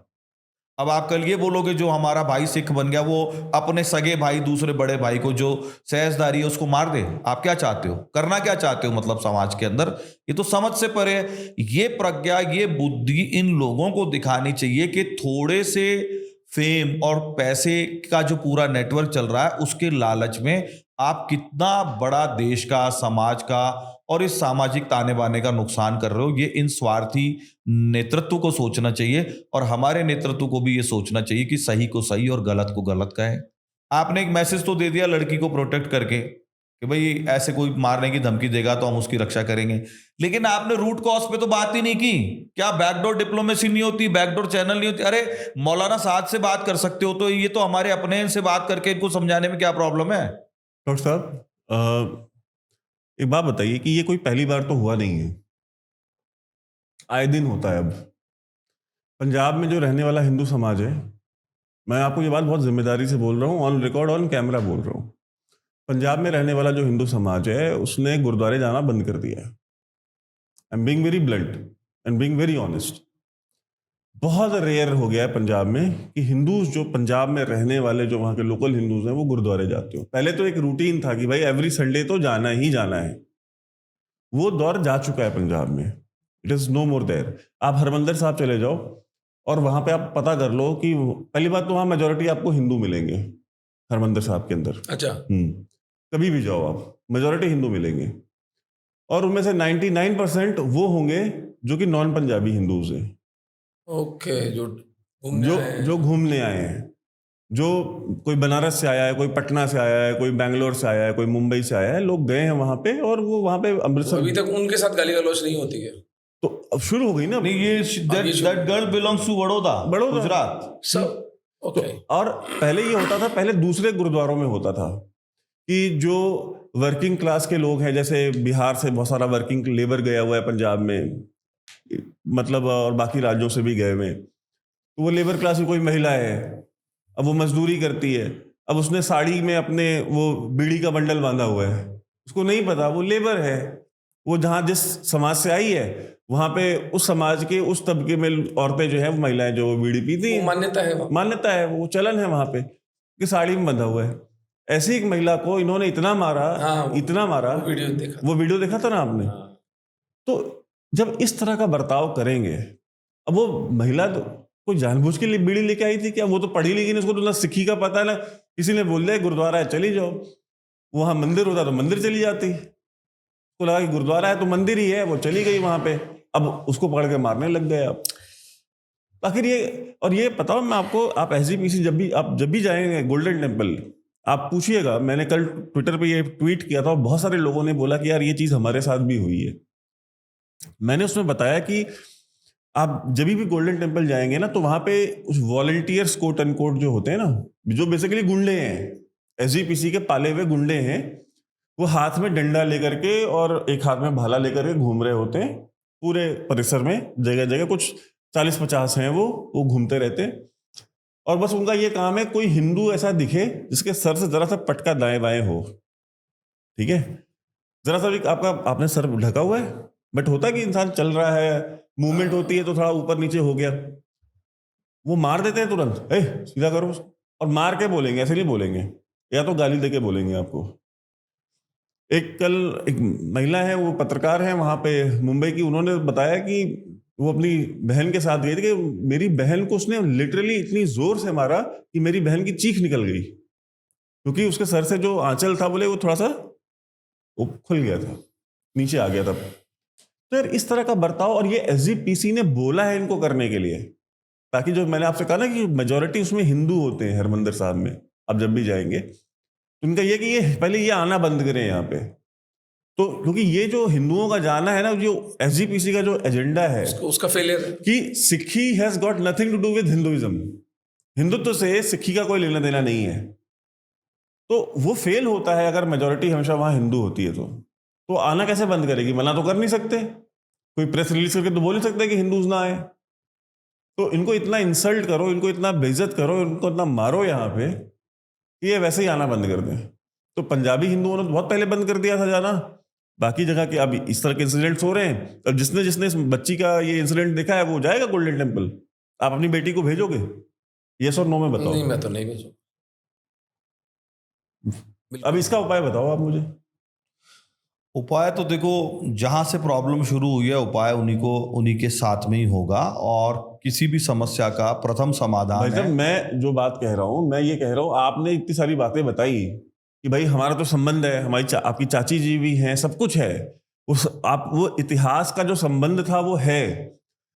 अब आप कल ये बोलोगे जो हमारा भाई सिख बन गया वो अपने सगे भाई दूसरे बड़े भाई को जो सहजदारी है उसको मार दे। आप क्या चाहते हो, करना क्या चाहते हो? मतलब समाज के अंदर ये तो समझ से परे है। ये प्रज्ञा, ये बुद्धि इन लोगों को दिखानी चाहिए कि थोड़े से फेम और पैसे का जो पूरा नेटवर्क चल रहा है उसके लालच में आप कितना बड़ा देश का, समाज का और इस सामाजिक ताने बाने का नुकसान कर रहे हो। ये इन स्वार्थी नेतृत्व को सोचना चाहिए और हमारे नेतृत्व को भी ये सोचना चाहिए कि सही को सही और गलत को गलत कहे। आपने एक मैसेज तो दे दिया लड़की को प्रोटेक्ट करके कि भाई ऐसे कोई मारने की धमकी देगा तो हम उसकी रक्षा करेंगे, लेकिन आपने रूट कॉज पे तो बात ही नहीं की। क्या बैकडोर डिप्लोमेसी नहीं होती, बैकडोर चैनल नहीं होती? अरे मौलाना साद से बात कर सकते हो, तो ये तो हमारे अपने इनसे बात करके इनको समझाने में क्या प्रॉब्लम है? डॉक्टर साहब, एक बात बताइए कि ये कोई पहली बार तो हुआ नहीं है, आए दिन होता है। अब पंजाब में जो रहने वाला हिंदू समाज है, मैं आपको ये बात बहुत जिम्मेदारी से बोल रहा हूँ, ऑन रिकॉर्ड ऑन कैमरा बोल रहा हूँ, पंजाब में रहने वाला जो हिंदू समाज है उसने गुरुद्वारे जाना बंद कर दिया है। I am being very blunt and being very honest. बहुत रेयर हो गया है पंजाब में कि हिंदूज जो पंजाब में रहने वाले जो वहाँ के लोकल हिंदूज हैं वो गुरुद्वारे जाते हो। पहले तो एक रूटीन था कि भाई एवरी संडे तो जाना ही जाना है, वो दौर जा चुका है पंजाब में। It is no more there. आप हरमंदिर साहब चले जाओ और वहाँ पे आप पता कर लो कि पहली बात तो वहाँ मेजोरिटी आपको हिंदू मिलेंगे हरमंदिर साहब के अंदर। अच्छा। कभी भी जाओ आप, मेजोरिटी हिंदू मिलेंगे, और उनमें से 99% वो होंगे जो कि नॉन पंजाबी हिंदूज हैं। ओके, जो घूमने आए हैं, जो कोई बनारस से आया है, कोई पटना से आया है, कोई बैंगलोर से आया है, कोई मुंबई से आया है, लोग गए हैं वहां पे और वो वहां पे अमृतसर। अभी तक उनके साथ गाली गलौज नहीं होती है, तो अब शुरू हो गई ना। नहीं, ये that girl belongs to Baroda, Gujarat सब। ओके। और पहले ये होता था, पहले दूसरे गुरुद्वारों में होता था कि जो वर्किंग क्लास के लोग हैं, जैसे बिहार से बहुत सारा वर्किंग लेबर गया हुआ है पंजाब में, मतलब, और बाकी राज्यों से भी गए हुए, तो वो लेबर क्लास की कोई महिला है, अब वो मजदूरी करती है, अब उसने साड़ी में अपने वो बीड़ी का बंडल बांधा हुआ है, उसको नहीं पता वो लेबर है। वो जहाँ जिस समाज से आई है वहाँ पे उस समाज के उस तबके में औरतें जो है, वो महिलाएं जो बीड़ी पीती हैं, मान्यता है, मान्यता है, वो चलन है वहाँ पे कि साड़ी में बंधा हुआ है। ऐसी एक महिला को इन्होंने इतना मारा, इतना मारा, वो वीडियो देखा था ना आपने। तो जब इस तरह का बर्ताव करेंगे, अब वो महिला तो कोई जानबूझ के लिए बीड़ी लेके आई थी क्या? वो तो पढ़ी लिखी नहीं, उसको तो ना सिक्खी का पता है, ना किसी ने बोल दिया गुरुद्वारा है चली जाओ, वहां मंदिर होता तो मंदिर चली जाती, उसको लगा कि गुरुद्वारा है तो मंदिर ही है, वो चली गई वहां पे, अब उसको पकड़ के मारने लग गए आप। आखिर ये बताओ मैं आपको, आप SGPC जब भी जाएंगे गोल्डन टेम्पल, आप पूछिएगा। मैंने कल ट्विटर पे ये ट्वीट किया था और बहुत सारे लोगों ने बोला कि यार ये चीज हमारे साथ भी हुई है। मैंने उसमें बताया कि आप जब भी गोल्डन टेम्पल जाएंगे ना, तो वहां पे उस वॉलंटियर्स कोट अनकोट जो होते हैं ना, जो बेसिकली गुंडे हैं, SGPC के पाले हुए गुंडे हैं, वो हाथ में डंडा लेकर के और एक हाथ में भाला लेकर के घूम रहे होते हैं पूरे परिसर में, जगह जगह कुछ 40-50 हैं, वो घूमते रहते हैं, और बस उनका ये काम है कोई हिंदू ऐसा दिखे जिसके सर से जरा सा पटका दाएं बाएं हो, ठीक है, जरा सा भी आपने सर ढका हुआ है, बट होता है कि इंसान चल रहा है, मूवमेंट होती है तो थोड़ा ऊपर नीचे हो गया, वो मार देते हैं तुरंत, सीधा करो, और मार के बोलेंगे, ऐसे नहीं बोलेंगे, या तो गाली देके बोलेंगे आपको। कल एक महिला है, वो पत्रकार है वहां पे मुंबई की, उन्होंने बताया कि वो अपनी बहन के साथ गई थी कि मेरी बहन को उसने लिटरली इतनी जोर से मारा कि मेरी बहन की चीख निकल गई, क्योंकि उसके सर से जो आंचल था बोले वो थोड़ा सा वो खुल गया था, नीचे आ गया था। तो यार इस तरह का बर्ताव, और ये SGPC ने बोला है इनको करने के लिए, ताकि जो मैंने आपसे कहा ना कि मेजोरिटी उसमें हिंदू होते हैं हरमंदिर साहब में, आप जब भी जाएंगे तो इनका ये कि ये पहले ये आना बंद करें यहाँ पे। तो क्योंकि ये जो हिंदुओं का जाना है ना, जो SGPC का जो एजेंडा है उसका फेलियर है कि Sikhi has got nothing to do with Hinduism, Hindutva से सिक्खी का कोई लेना देना नहीं है, तो वो फेल होता है अगर मेजोरिटी हमेशा वहां हिंदू होती है। तो आना कैसे बंद करेगी? मना तो कर नहीं सकते, कोई प्रेस रिलीज करके तो बोल नहीं सकते कि हिंदूज ना आए। तो इनको इतना इंसल्ट करो, इनको इतना बेइज्जत करो, इनको इतना मारो यहाँ पे कि ये वैसे ही आना बंद कर दें। तो पंजाबी हिंदुओं ने तो बहुत पहले बंद कर दिया था जाना, बाकी जगह के अब इस तरह के इंसिडेंट्स हो रहे हैं। अब जिसने इस बच्ची का ये इंसिडेंट देखा है वो जाएगा गोल्डन टेम्पल? आप अपनी बेटी को भेजोगे? यस और नो में बताओ। नहीं, मैं तो नहीं भेजूंगा। अब इसका उपाय बताओ आप मुझे। उपाय तो देखो, जहां से प्रॉब्लम शुरू हुई है उपाय उन्हीं के साथ में ही होगा, और किसी भी समस्या का प्रथम समाधान है। मैं जो बात कह रहा हूं, मैं ये कह रहा हूं, आपने इतनी सारी बातें बताई कि भाई हमारा तो संबंध है, आपकी चाची जी भी हैं, सब कुछ है, उस आप वो इतिहास का जो संबंध था वो है,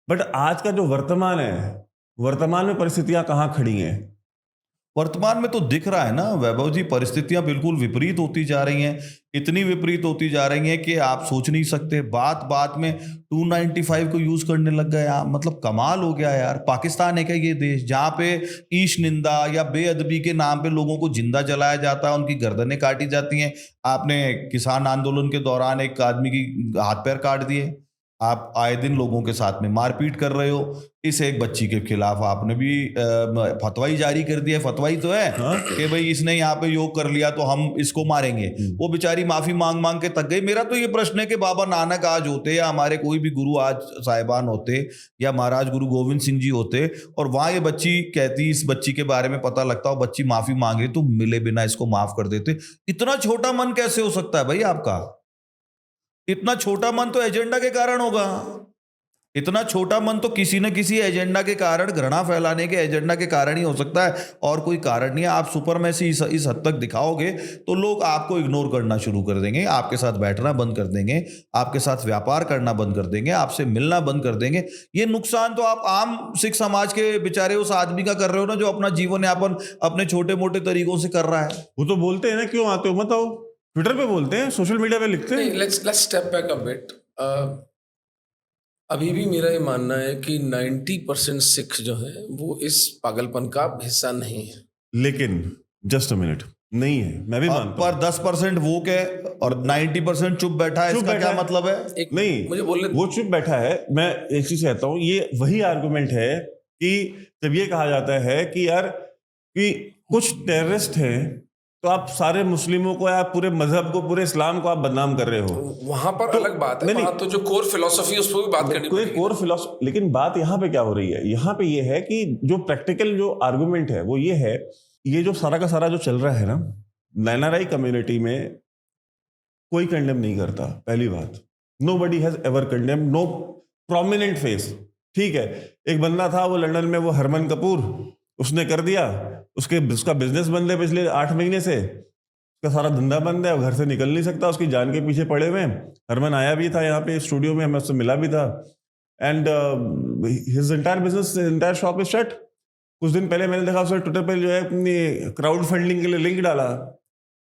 बट आज का जो वर्तमान है, वर्तमान में परिस्थितियां कहाँ खड़ी हैं? वर्तमान में तो दिख रहा है ना वैभव जी, परिस्थितियां बिल्कुल विपरीत होती जा रही हैं। इतनी विपरीत होती जा रही हैं कि आप सोच नहीं सकते। बात बात में 295 को यूज करने लग गए आप, मतलब कमाल हो गया यार। पाकिस्तान है क्या ये देश जहां पे ईश निंदा या बेअदबी के नाम पे लोगों को जिंदा जलाया जाता है, उनकी गर्दनें काटी जाती हैं। आपने किसान आंदोलन के दौरान एक आदमी की हाथ पैर काट दिए। आप आए दिन लोगों के साथ में मारपीट कर रहे हो। इस एक बच्ची के खिलाफ आपने भी फतवाई जारी कर दिया। फतवाई तो है कि भाई इसने यहाँ पे योग कर लिया तो हम इसको मारेंगे। वो बेचारी माफी मांग मांग के थक गई। मेरा तो ये प्रश्न है कि बाबा नानक आज होते या हमारे कोई भी गुरु आज साहिबान होते या महाराज गुरु गोविंद सिंह जी होते और वहां ये बच्ची कहती, इस बच्ची के बारे में पता लगता हो, बच्ची माफी मांगे तो मिले बिना इसको माफ कर देते। इतना छोटा मन कैसे हो सकता है भाई आपका? इतना छोटा मन तो एजेंडा के कारण होगा। इतना छोटा मन तो किसी न किसी एजेंडा के कारण, घृणा फैलाने के एजेंडा के कारण ही हो सकता है, और कोई कारण नहीं है। आप सुपरमेसी इस हद तक दिखाओगे तो लोग आपको इग्नोर करना शुरू कर देंगे, आपके साथ बैठना बंद कर देंगे, आपके साथ व्यापार करना बंद कर देंगे, आपसे मिलना बंद कर देंगे। ये नुकसान तो आप आम सिख समाज के बेचारे उस आदमी का कर रहे हो ना, जो अपना जीवन यापन अपने छोटे मोटे तरीकों से कर रहा है। वो तो बोलते हैं ना, क्यों आते हो बताओ, ट्विटर पे बोलते हैं, सोशल मीडिया पे लिखते हैं। Let's step back a bit. अभी भी मेरा ये मानना है कि 90% सिख जो है वो इस पागलपन का हिस्सा नहीं है। लेकिन जस्ट अ मिनट, नहीं है, मैं भी मानता हूं। पर 10% वो के और 90% चुप बैठा है, चुप इसका बैठा क्या है। मतलब है? नहीं, मुझे बोलने वो चुप बैठा है। मैं एक चीज कहता हूं, ये वही आर्गुमेंट है कि जब ये कहा जाता है कि यार कि कुछ टेररिस्ट हैं तो आप सारे मुस्लिमों को या पूरे मजहब को, पूरे इस्लाम को आप बदनाम कर रहे हो। वहां पर तो अलग बात है, नहीं, वहां तो जो कोर फिलोसफी उस पर भी बात करनी कोई पड़ेगी। कोर फिलोसफी, लेकिन बात यहाँ पे क्या हो रही है, यहाँ पे ये है कि जो प्रैक्टिकल जो आर्गुमेंट है वो ये है, ये जो सारा का सारा जो चल रहा है ना, एनआरआई कम्युनिटी में कोई कंडेम नहीं करता। पहली बात, nobody has ever condemn, no prominent face. ठीक है, एक बंदा था वो लंदन में, वो हरमन कपूर, उसने कर दिया, उसका बिजनेस बंद है पिछले 8 महीने से, उसका सारा धंधा बंद है, वो घर से निकल नहीं सकता, उसकी जान के पीछे पड़े हुए हैं। हरमन आया भी था यहाँ पे स्टूडियो में, मैं उससे मिला भी था, and his entire business, entire shop is shut. कुछ दिन पहले मैंने देखा उसने ट्विटर पे जो है अपनी क्राउड फंडिंग के लिए लिंक डाला।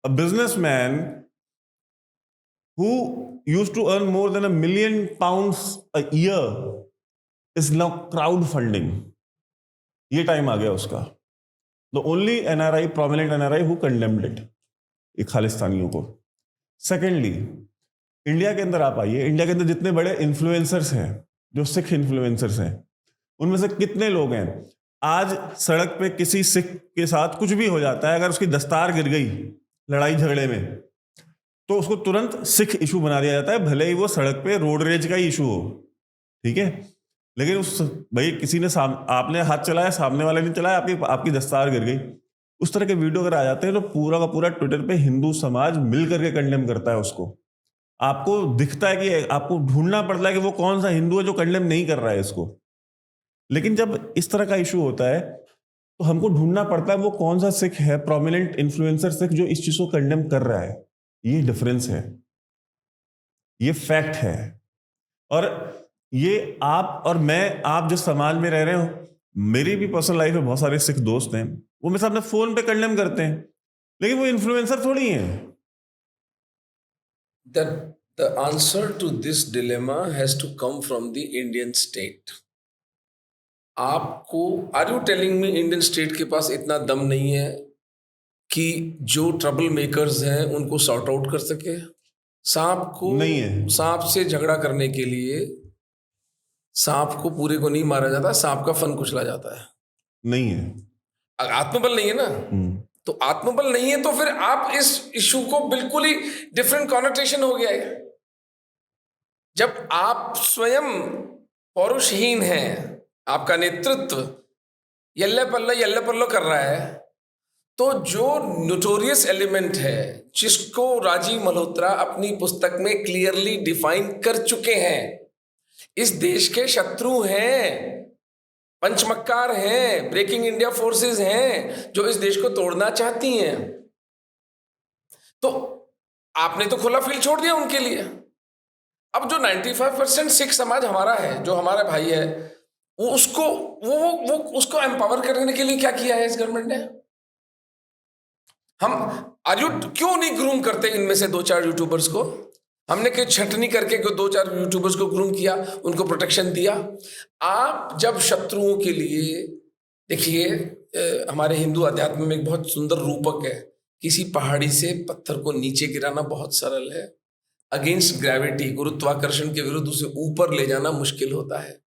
A businessman who used to earn more than £1 million a year is now crowdfunding. ये टाइम आ गया उसका। The only NRI, prominent NRI who condemned it, ये खालिस्तानियों को। सेकेंडली, इंडिया के अंदर आप आइए, इंडिया के अंदर जितने बड़े इन्फ्लुएंसर्स हैं, जो सिख इन्फ्लुएंसर्स हैं, उनमें से कितने लोग हैं आज सड़क पे किसी सिख के साथ कुछ भी हो जाता है, अगर उसकी दस्तार गिर गई लड़ाई झगड़े में, तो उसको तुरंत सिख इशू बना दिया जाता है, भले ही वो सड़क पे रोड रेज का ही इशू हो। ठीक है, लेकिन उस भाई किसी ने आपने हाथ चलाया, सामने वाले ने चलाया, आपकी दस्तार गिर गई, उस तरह के वीडियो अगर आ जाते हैं तो पूरा का पूरा ट्विटर पे हिंदू समाज मिल करके कंडेम करता है उसको। आपको दिखता है कि आपको ढूंढना पड़ता है कि वो कौन सा हिंदू है जो कंडेम नहीं कर रहा है इसको। लेकिन जब इस तरह का इशू होता है तो हमको ढूंढना पड़ता है वो कौन सा सिख है, प्रोमिनेंट इन्फ्लुएंसर सिख, जो इस चीज को कंडेम कर रहा है। ये डिफरेंस है, ये फैक्ट है। और ये आप और मैं, आप जिस समाज में रह रहे हो, मेरी भी पर्सनल लाइफ में बहुत सारे सिख दोस्त हैं, वो मेरे साथ अपने फोन पे कंडेम करते हैं, लेकिन वो इन्फ्लुएंसर थोड़ी हैं। That the answer to this dilemma has to come from the Indian state. आपको, are you telling me Indian state के पास इतना दम नहीं है कि जो ट्रबल मेकर्स हैं उनको सॉर्ट आउट कर सके? सांप को नहीं है। सांप से झगड़ा करने के लिए सांप को पूरे को नहीं मारा जाता, सांप का फन कुचला जाता है। नहीं है, आत्मबल नहीं है ना। तो आत्मबल नहीं है तो फिर आप इस इशू को बिल्कुल ही डिफरेंट कॉनोटेशन हो गया है। जब आप स्वयं पौरुषहीन हैं, आपका नेतृत्व यल्ले पल्लो कर रहा है, तो जो नोटोरियस एलिमेंट है, जिसको राजीव मल्होत्रा अपनी पुस्तक में क्लियरली डिफाइन कर चुके हैं, इस देश के शत्रु हैं, पंचमक्कार हैं, ब्रेकिंग इंडिया फोर्सेस हैं, जो इस देश को तोड़ना चाहती हैं, तो आपने तो खुला फील्ड छोड़ दिया उनके लिए। अब जो 95% सिख समाज हमारा है, जो हमारा भाई है, वो उसको वो उसको एम्पावर करने के लिए क्या किया है इस गवर्नमेंट ने? हम क्यों नहीं ग्रूम करते इनमें से 2-4 यूट्यूबर्स को? हमने कोई छटनी करके 2-4 यूट्यूबर्स को ग्रूम किया, उनको प्रोटेक्शन दिया। आप जब शत्रुओं के लिए, देखिए हमारे हिंदू अध्यात्म में एक बहुत सुंदर रूपक है, किसी पहाड़ी से पत्थर को नीचे गिराना बहुत सरल है, अगेंस्ट ग्रेविटी, गुरुत्वाकर्षण के विरुद्ध उसे ऊपर ले जाना मुश्किल होता है।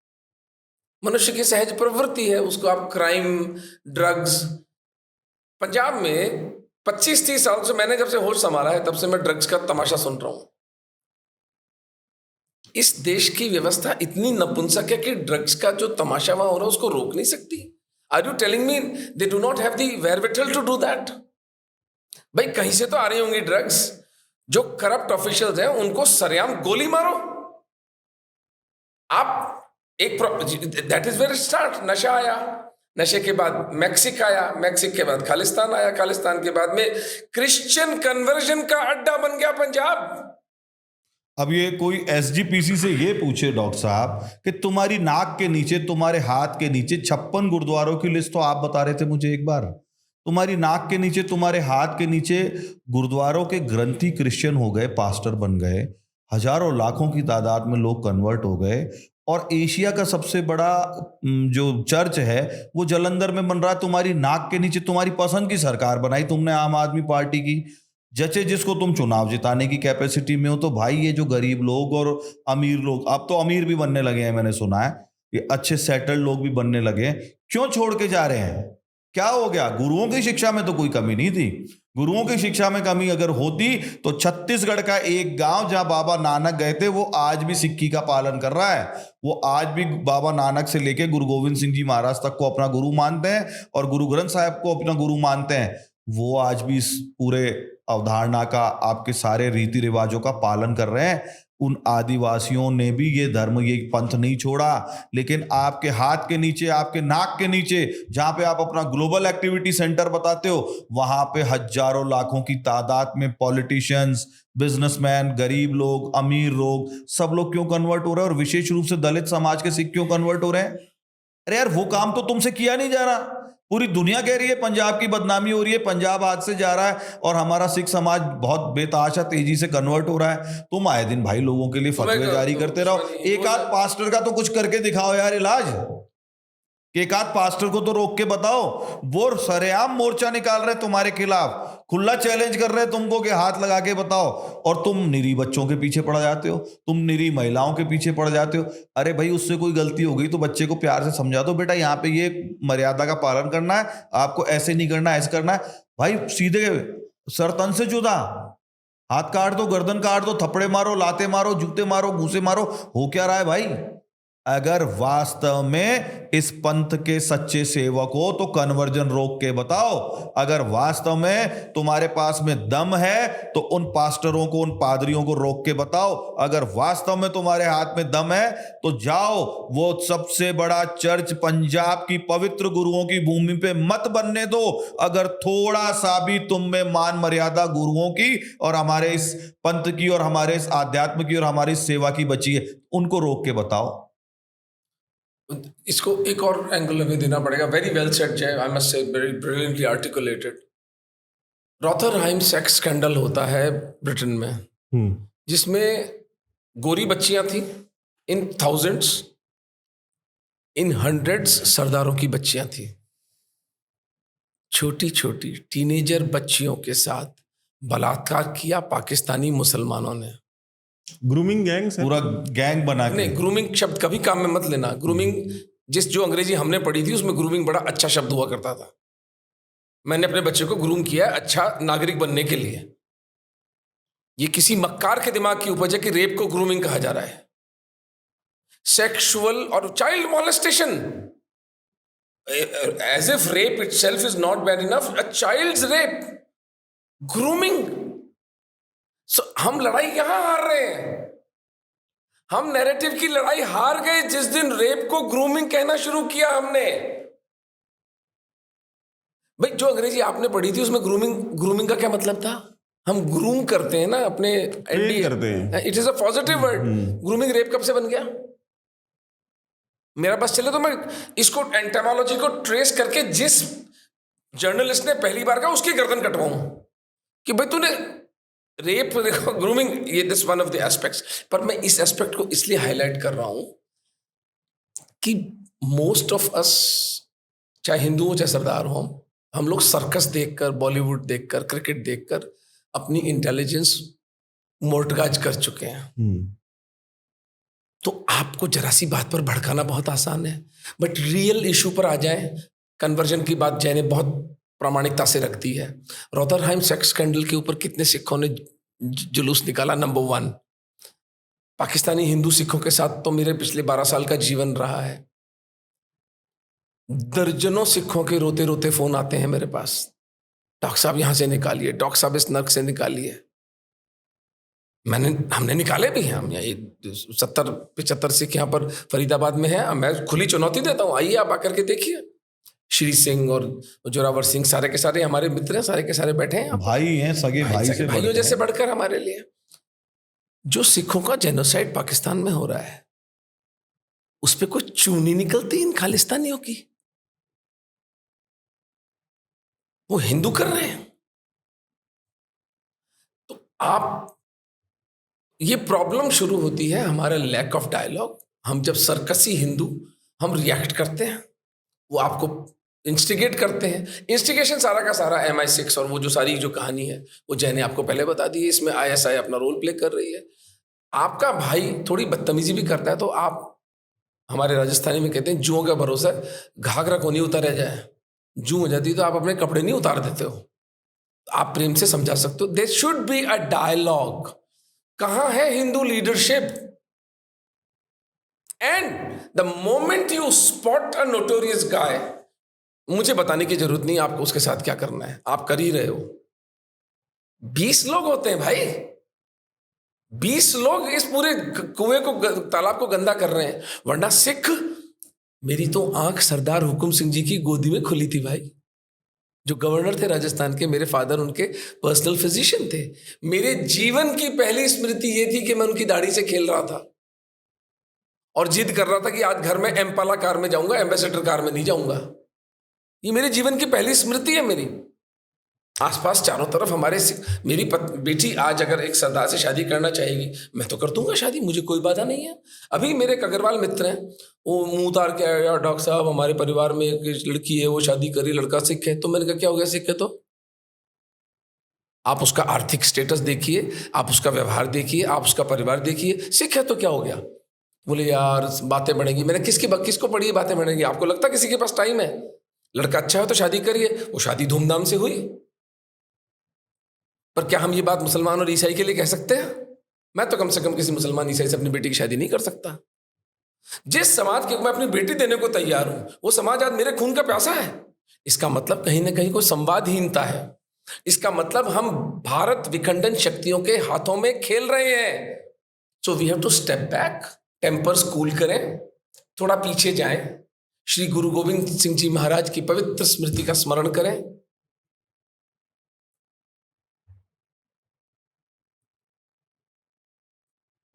मनुष्य की सहज प्रवृत्ति है, उसको आप क्राइम, ड्रग्स। पंजाब में 25-30 साल से, मैंने जब से होश संभाला है तब से मैं ड्रग्स का तमाशा सुन रहा हूं। इस देश की व्यवस्था इतनी नपुंसक है कि ड्रग्स का जो तमाशा वहां हो रहा है उसको रोक नहीं सकती। Are you telling me they do not have the wherewithal to do that? भाई कहीं से तो आ रही होंगी ड्रग्स। जो करप्ट ऑफिशियल्स हैं उनको सरेआम गोली मारो। आप एक दैट इज वेयर स्टार्ट। नशा आया, नशे के बाद मैक्सिक आया, मैक्सिक के बाद खालिस्तान आया, खालिस्तान के बाद में क्रिश्चियन कन्वर्जन का अड्डा बन गया पंजाब। अब ये कोई एसजीपीसी से ये पूछे डॉक्टर साहब कि तुम्हारी नाक के नीचे, तुम्हारे हाथ के नीचे 56 गुरुद्वारों की लिस्ट तो आप बता रहे थे मुझे एक बार, तुम्हारी नाक के नीचे, तुम्हारे हाथ के नीचे गुरुद्वारों के ग्रंथी क्रिश्चियन हो गए, पास्टर बन गए, हजारों लाखों की तादाद में लोग कन्वर्ट हो गए, और एशिया का सबसे बड़ा जो चर्च है वो जलंधर में बन रहा है तुम्हारी नाक के नीचे। तुम्हारी पसंद की सरकार बनाई तुमने, आम आदमी पार्टी की, जचे जिसको तुम चुनाव जिताने की कैपेसिटी में हो। तो भाई ये जो गरीब लोग और अमीर लोग, अब तो अमीर भी बनने लगे हैं, मैंने सुना है, ये अच्छे सेटल्ड लोग भी बनने लगे हैं, क्यों छोड़ के जा रहे हैं? क्या हो गया? गुरुओं की शिक्षा में तो कोई कमी नहीं थी। गुरुओं की शिक्षा में कमी अगर होती तो छत्तीसगढ़ का एक गांव जहां बाबा नानक गए थे वो आज भी सिक्की का पालन कर रहा है। वो आज भी बाबा नानक से लेके गुरु गोविंद सिंह जी महाराज तक को अपना गुरु मानते हैं और गुरु ग्रंथ साहिब को अपना गुरु मानते हैं। वो आज भी इस पूरे अवधारणा का, आपके सारे रीति रिवाजों का पालन कर रहे हैं। उन आदिवासियों ने भी ये धर्म, ये पंथ नहीं छोड़ा। लेकिन आपके हाथ के नीचे, आपके नाक के नीचे, जहां पे आप अपना ग्लोबल एक्टिविटी सेंटर बताते हो, वहां पे हजारों लाखों की तादाद में पॉलिटिशियंस, बिजनेसमैन, गरीब लोग, अमीर लोग, सब लोग क्यों कन्वर्ट हो रहे हैं? और विशेष रूप से दलित समाज के सिख क्यों कन्वर्ट हो रहे हैं? अरे यार वो काम तो तुमसे किया नहीं जा रहा। पूरी दुनिया कह रही है पंजाब की बदनामी हो रही है, पंजाब हाथ से जा रहा है और हमारा सिख समाज बहुत बेतहाशा तेजी से कन्वर्ट हो रहा है। तुम आए दिन भाई लोगों के लिए फतवे जारी करते रहो। एक आध पास्टर का तो कुछ करके दिखाओ यार इलाज। एक आध पास्टर को तो रोक के बताओ। वो सरेआम मोर्चा निकाल रहे तुम्हारे खिलाफ, खुला चैलेंज कर रहे हैं तुमको कि हाथ लगा के बताओ, और तुम निरी बच्चों के पीछे पड़ जाते हो, तुम निरी महिलाओं के पीछे पड़ जाते हो। अरे भाई उससे कोई गलती हो गई तो बच्चे को प्यार से समझा दो, बेटा यहाँ पे ये मर्यादा का पालन करना है, आपको ऐसे नहीं करना, ऐसे करना है। भाई सीधे सर तन से जुदा, हाथ काट दो, गर्दन काट दो, थप्पड़े मारो, लाते मारो, जूते मारो, घूसे मारो। हो क्या रहा है भाई? अगर वास्तव में इस पंथ के सच्चे सेवक हो तो कन्वर्जन रोक के बताओ। अगर वास्तव में तुम्हारे पास में दम है तो उन पास्टरों को, उन पादरियों को रोक के बताओ। अगर वास्तव में तुम्हारे हाथ में दम है तो जाओ वो सबसे बड़ा चर्च पंजाब की पवित्र गुरुओं की भूमि पे मत बनने दो। अगर थोड़ा सा भी तुम में मान मर्यादा गुरुओं की और हमारे इस पंथ की और हमारे इस आध्यात्म की और हमारी सेवा की बची है, उनको रोक के बताओ। इसको एक और एंगल हमें देना पड़ेगा। Very well said Jay, I must say, very brilliantly articulated. Rotherham sex scandal होता है ब्रिटेन में, जिसमें गोरी बच्चियां थी इन थाउजेंड्स, इन हंड्रेड्स सरदारों की बच्चियां थी, छोटी छोटी टीनेजर बच्चियों के साथ बलात्कार किया पाकिस्तानी मुसलमानों ने। ग्रूमिंग गैंग, पूरा गैंग बना के। नहीं, ग्रूमिंग शब्द कभी काम में मत लेना। ग्रूमिंग जो अंग्रेजी हमने पढ़ी थी उसमें ग्रूमिंग बड़ा अच्छा शब्द हुआ करता था। मैंने अपने बच्चे को ग्रूम किया अच्छा नागरिक बनने के लिए। ये किसी मक्कार के दिमाग की उपज है कि रेप को ग्रूमिंग कहा जा रहा है। सेक्सुअल और child molestation, as if rape itself is not bad enough, a child's rape, grooming. हम लड़ाई यहां हार रहे हैं। हम नैरेटिव की लड़ाई हार गए जिस दिन रेप को ग्रूमिंग कहना शुरू किया हमने। भाई जो अंग्रेजी आपने पढ़ी थी उसमें ग्रूमिंग का क्या मतलब था? हम ग्रूम करते हैं ना अपने ट्रेन करते हैं। It is a positive word. Grooming rape कब से बन गया? मेरा बस चले तो मैं इसको एंटामोलॉजी को ट्रेस करके जिस जर्नलिस्ट ने पहली बार कहा उसकी गर्दन कटवाऊं कि भाई तूने रेप, देखो ग्रूमिंग, ये this one of the aspects. पर मैं इस एस्पेक्ट को इसलिए हाईलाइट कर रहा हूं कि मोस्ट ऑफ अस, चाहे हिंदू हो चाहे सरदार हो, हम लोग सर्कस देखकर, बॉलीवुड देखकर, क्रिकेट देखकर अपनी इंटेलिजेंस मोर्टगाज कर चुके हैं। तो आपको जरा सी बात पर भड़काना बहुत आसान है, बट रियल इशू पर आ जाए। कन्वर्जन की बात जैने बहुत प्रामाणिकता से रखती है। रोदरहाइम सेक्स स्कैंडल के ऊपर कितने सिखों ने जुलूस निकाला? नंबर 1। पाकिस्तानी हिंदू सिखों के साथ तो मेरे पिछले 12 साल का जीवन रहा है। दर्जनों सिखों के रोते रोते फोन आते हैं मेरे पास, डॉक्टर साहब यहां से निकालिए, डॉक्टर साहब इस नर्क से निकालिए। हमने निकाले भी हैं। हम यहाँ 70-75 सिख यहाँ पर फरीदाबाद में है। मैं खुली चुनौती देता हूँ, आइए आप आकर के देखिए। श्री सिंह और जोरावर सिंह सारे के सारे हमारे मित्र हैं, सारे के सारे बैठे हैं, भाई हैं, सगे भाई से भाइयों जैसे बढ़कर हमारे लिए। जो सिखों का जेनोसाइड पाकिस्तान में हो रहा है, उस पर कोई चूनी निकलती इन खालिस्तानियों की? वो हिंदू कर रहे हैं। तो आप, ये प्रॉब्लम शुरू होती है हमारा लैक ऑफ डायलॉग। हम जब सर्कसी हिंदू हम रिएक्ट करते हैं, वो आपको इंस्टिगेट करते हैं। इंस्टिगेशन सारा का सारा MI6 और वो जो सारी जो कहानी है वो जय ने आपको पहले बता दी है। इसमें ISI अपना रोल प्ले कर रही है। आपका भाई थोड़ी बदतमीजी भी करता है तो आप, हमारे राजस्थानी में कहते हैं जुओं का भरोसा घाघरा को नहीं उतारा जाए। जू हो जाती तो आप अपने कपड़े नहीं उतार देते हो, आप प्रेम से समझा सकते हो। There should be a dialogue. कहां है Hindu leadership? And the moment you spot a notorious guy, मुझे बताने की जरूरत नहीं आपको उसके साथ क्या करना है, आप कर ही रहे हो। 20 लोग होते हैं भाई, 20 लोग इस पूरे कुएं को, तालाब को गंदा कर रहे हैं। वरना सिख, मेरी तो आंख सरदार हुकुम सिंह जी की गोदी में खुली थी भाई, जो गवर्नर थे राजस्थान के। मेरे फादर उनके पर्सनल फिजिशियन थे। मेरे जीवन की पहली स्मृति ये थी कि मैं उनकी दाढ़ी से खेल रहा था और जिद कर रहा था कि आज घर में एम्पाला कार में जाऊंगा, एम्बेसडर कार में नहीं जाऊंगा। ये मेरे जीवन की पहली स्मृति है मेरी। आसपास चारों तरफ हमारे, मेरी बेटी आज अगर एक सरदार से शादी करना चाहेगी, मैं तो कर दूंगा शादी, मुझे कोई बाधा नहीं है। अभी मेरे एक अग्रवाल मित्र हैं, वो मुंह उतार के आया, डॉक्टर साहब हमारे परिवार में एक लड़की है, वो शादी करी, लड़का सिख है। तो मैंने कहा क्या हो गया सिख है तो? आप उसका आर्थिक स्टेटस देखिए, आप उसका व्यवहार देखिए, आप उसका परिवार देखिए। सिख है तो क्या हो गया? बोले यार बातें बढ़ेंगी। मैंने किसको पड़ी है बातें बढ़ेंगी? आपको लगता किसी के पास टाइम है? लड़का अच्छा है तो शादी करिए। वो शादी धूमधाम से हुई। पर क्या हम ये बात मुसलमान और ईसाई के लिए कह सकते हैं? मैं तो कम से कम किसी मुसलमान ईसाई से अपनी बेटी की शादी नहीं कर सकता। जिस समाज के मैं अपनी बेटी देने को तैयार हूं, वो समाज आज मेरे खून का प्यासा है। इसका मतलब कहीं ना कहीं कोई संवादहीनता है। इसका मतलब हम भारत विखंडन शक्तियों के हाथों में खेल रहे हैं। So we have to step back, tempers cool करें, थोड़ा पीछे जाएं, श्री गुरु गोविंद सिंह जी महाराज की पवित्र स्मृति का स्मरण करें।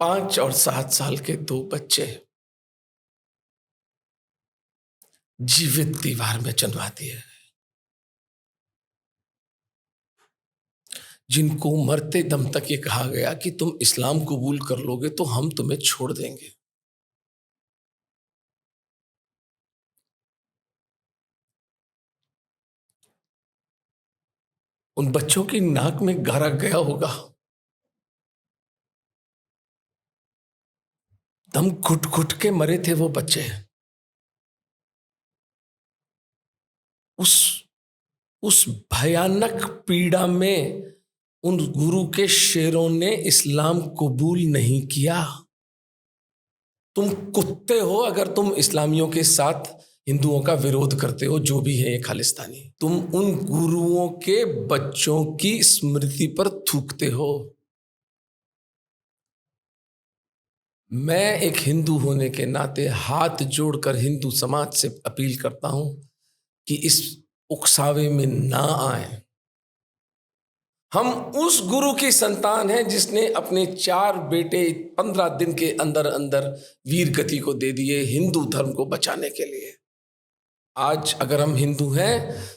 पांच और 7 साल के 2 बच्चे जीवित दीवार में चुनवा दिए गए, जिनको मरते दम तक ये कहा गया कि तुम इस्लाम कबूल कर लोगे तो हम तुम्हें छोड़ देंगे। उन बच्चों की नाक में गारा गया होगा, दम घुट घुट के मरे थे वो बच्चे। उस भयानक पीड़ा में उन गुरु के शेरों ने इस्लाम कबूल नहीं किया। तुम कुत्ते हो अगर तुम इस्लामियों के साथ हिंदुओं का विरोध करते हो, जो भी है ये खालिस्तानी। तुम उन गुरुओं के बच्चों की स्मृति पर थूकते हो। मैं एक हिंदू होने के नाते हाथ जोड़कर हिंदू समाज से अपील करता हूं कि इस उकसावे में ना आए। हम उस गुरु की संतान हैं जिसने अपने 4 बेटे 15 दिन के अंदर अंदर वीर गति को दे दिए हिंदू धर्म को बचाने के लिए। आज अगर हम हिंदू हैं